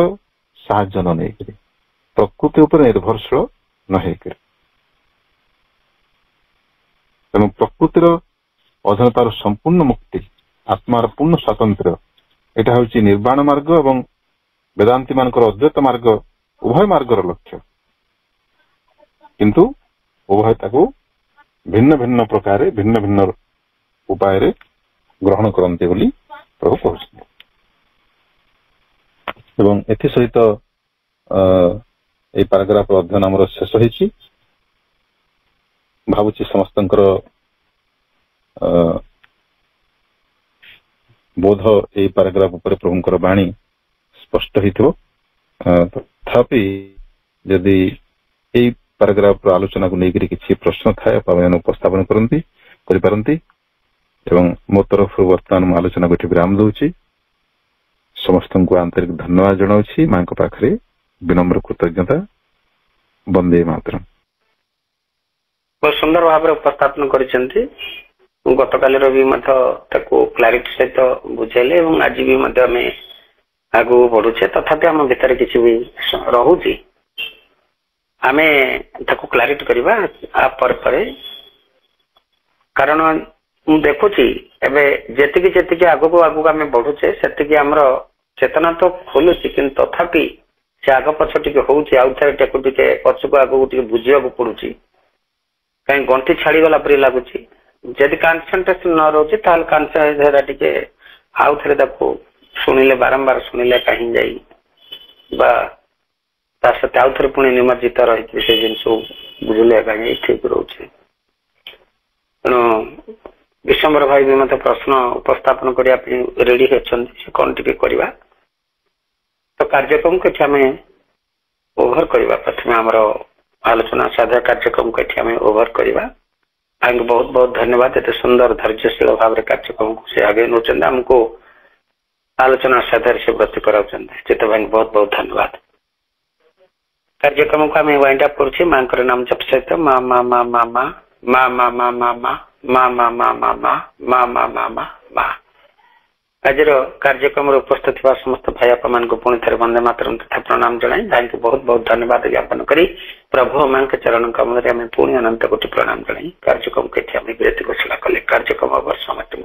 ସାହାଯ୍ୟ ନ ନେଇକରି, ପ୍ରକୃତି ଉପରେ ନିର୍ଭରଶୀଳ ନ ହେଇକରି। ତେଣୁ ପ୍ରକୃତିର ଅଧୀନତାର ସମ୍ପୂର୍ଣ୍ଣ ମୁକ୍ତି, ଆତ୍ମାର ପୂର୍ଣ୍ଣ ସ୍ୱାତନ୍ତ୍ର୍ୟ, ଏଇଟା ହଉଛି ନିର୍ବାଣ ମାର୍ଗ ଏବଂ ବେଦାନ୍ତୀ ମାନଙ୍କର ଅଦ୍ୱୈତ ମାର୍ଗ ଉଭୟ ମାର୍ଗର ଲକ୍ଷ୍ୟ। କିନ୍ତୁ ଉଭୟ ତାକୁ ଭିନ୍ନ ଭିନ୍ନ ପ୍ରକାରେ ଭିନ୍ନ ଭିନ୍ନ ଉପାୟରେ ଗ୍ରହଣ କରନ୍ତି ବୋଲି ପ୍ରଭୁ କହୁଛନ୍ତି। ଏବଂ ଏଥିସହିତ এই ପାରାଗ୍ରାଫର ଅଧ୍ୟୟନ ଆମର ଶେଷ ହେଇଛି। ଭାବୁଛି ସମସ୍ତଙ୍କର ବୋଧ এই ପାରାଗ୍ରାଫ ଉପରେ ପ୍ରଭୁଙ୍କର ବାଣୀ ସ୍ପଷ୍ଟ ହେଇଥିବ। ତଥାପି ଯଦି এই ପାରାଗ୍ରାଫର ଆଲୋଚନାକୁ ନେଇକରି କିଛି ପ୍ରଶ୍ନ ଥାଏ ଆପଣମାନେ ଉପସ୍ଥାପନ କରିପାରନ୍ତି। ଏବଂ ମୋ ତରଫରୁ ବର୍ତ୍ତମାନ ମୁଁ ଆଲୋଚନାକୁ ଏଠି ବିରାମ ଦଉଛି। ସମସ୍ତଙ୍କୁ ଆନ୍ତରିକ ଧନ୍ୟବାଦ ଜଣାଉଛି, ମାଙ୍କ ପାଖରେ ବିନମ୍ର କୃତଜ୍ଞତା। ବନ୍ଦେ ମାତରମ୍। ବହୁତ ସୁନ୍ଦର ଭାବରେ ଉପସ୍ଥାପନ କରିଛନ୍ତି। ଗତକାଲିର ବି ମଧ୍ୟ ତାକୁ କ୍ଲାରିଟି ସହିତ ବୁଝେଇଲେ ଏବଂ ଆଜି ବି ମଧ୍ୟ ଆମେ ଆଗକୁ ବଢୁଛେ। ତଥାପି ଆମ ଭିତରେ କିଛି ବି ରହୁଛି, ଆମେ ତାକୁ କ୍ଲାରିଟି କରିବା ପରେ ପରେ। କାରଣ ମୁଁ ଦେଖୁଛି ଏବେ ଯେତିକି ଆଗକୁ ଆମେ ବଢୁଛେ ସେତିକି ଆମର ଚେତନା ତ ଖୋଲୁଛି, କିନ୍ତୁ ତଥାପି ସେ ଆଗ ପଛ ଟିକେ ହଉଛି। ଆଉ ଥରେ ତାକୁ ଟିକେ ପଛକୁ ଆଗକୁ ଟିକେ ବୁଝିବାକୁ ପଡୁଛି, କାହିଁକି ଗଣ୍ଠି ଛାଡିଗଲା ପରି ଲାଗୁଛି। ଯଦି କନସେନ୍ଟ୍ରେସନ ନ ରହୁଛି ତାହେଲେ କନସେନ୍ଟ୍ରେସନ ଟିକେ ଆଉ ଥରେ ତାକୁ ଶୁଣିଲେ, ବାରମ୍ବାର ଶୁଣିଲେ କାହିଁ ଯାଇ ବା ତା ସହିତ ଆଉ ଥରେ ପୁଣି ନିମଜ୍ଜିତ ରହିକି ସେ ଜିନିଷ ବୁଝିଲେ କାହିଁକି ଠିକ ରହୁଛି। ତେଣୁ ବିଶ୍ୱମ୍ବର ଭାଇ ବି ମତେ ପ୍ରଶ୍ନ ଉପସ୍ଥାପନ କରିବା ପାଇଁ ରେଡି ଅଛନ୍ତି, ସେ କଣ ଟିକେ କରିବା। ତ କାର୍ଯ୍ୟକ୍ରମକୁ ଏଠି ଆମେ ଓଭର କରିବା। ପ୍ରଥମେ ଆମର ଆଲୋଚନା ସାଧା କାର୍ଯ୍ୟକ୍ରମକୁ ଏଠି ଆମେ ଓଭର କରିବା। ତାଙ୍କୁ ବହୁତ ବହୁତ ଧନ୍ୟବାଦ। ଏତେ ସୁନ୍ଦର ଧୈର୍ଯ୍ୟଶୀଳ ଭାବରେ କାର୍ଯ୍ୟକ୍ରମକୁ ସେ ଆଗେଇ ନେଉଛନ୍ତି, ଆମକୁ ଆଲୋଚନା ସାଧାରେ ସେ ବ୍ରତୀ କରାଉଛନ୍ତି। ଚିତ୍ତ ଭାଇଙ୍କୁ ବହୁତ ବହୁତ ଧନ୍ୟବାଦ। କାର୍ଯ୍ୟକ୍ରମକୁ ଆମେ ୱାଇଣ୍ଡ ଅପ୍ କରୁଛି ମାଙ୍କର ନାମ ଜପ ସହିତ। ମା ମା ମା ମା ମା ମା ମା ମା ମା ମା ମା ମା ମା ମା ମା ମା ମା ମା ମା। आज कार्यक्रम उपस्थित थिबा समस्त भाई आपा मान को पुणी थे वंदे मातरम तथा प्रणाम जनाई भाई को बहुत बहुत धन्यवाद ज्ञापन करी प्रभु मान के चरण कमल में पुणी अनंत कोटि प्रणाम जनाई कार्यक्रम के विरति घोषणा कले कार्यक्रम अवर समाप्त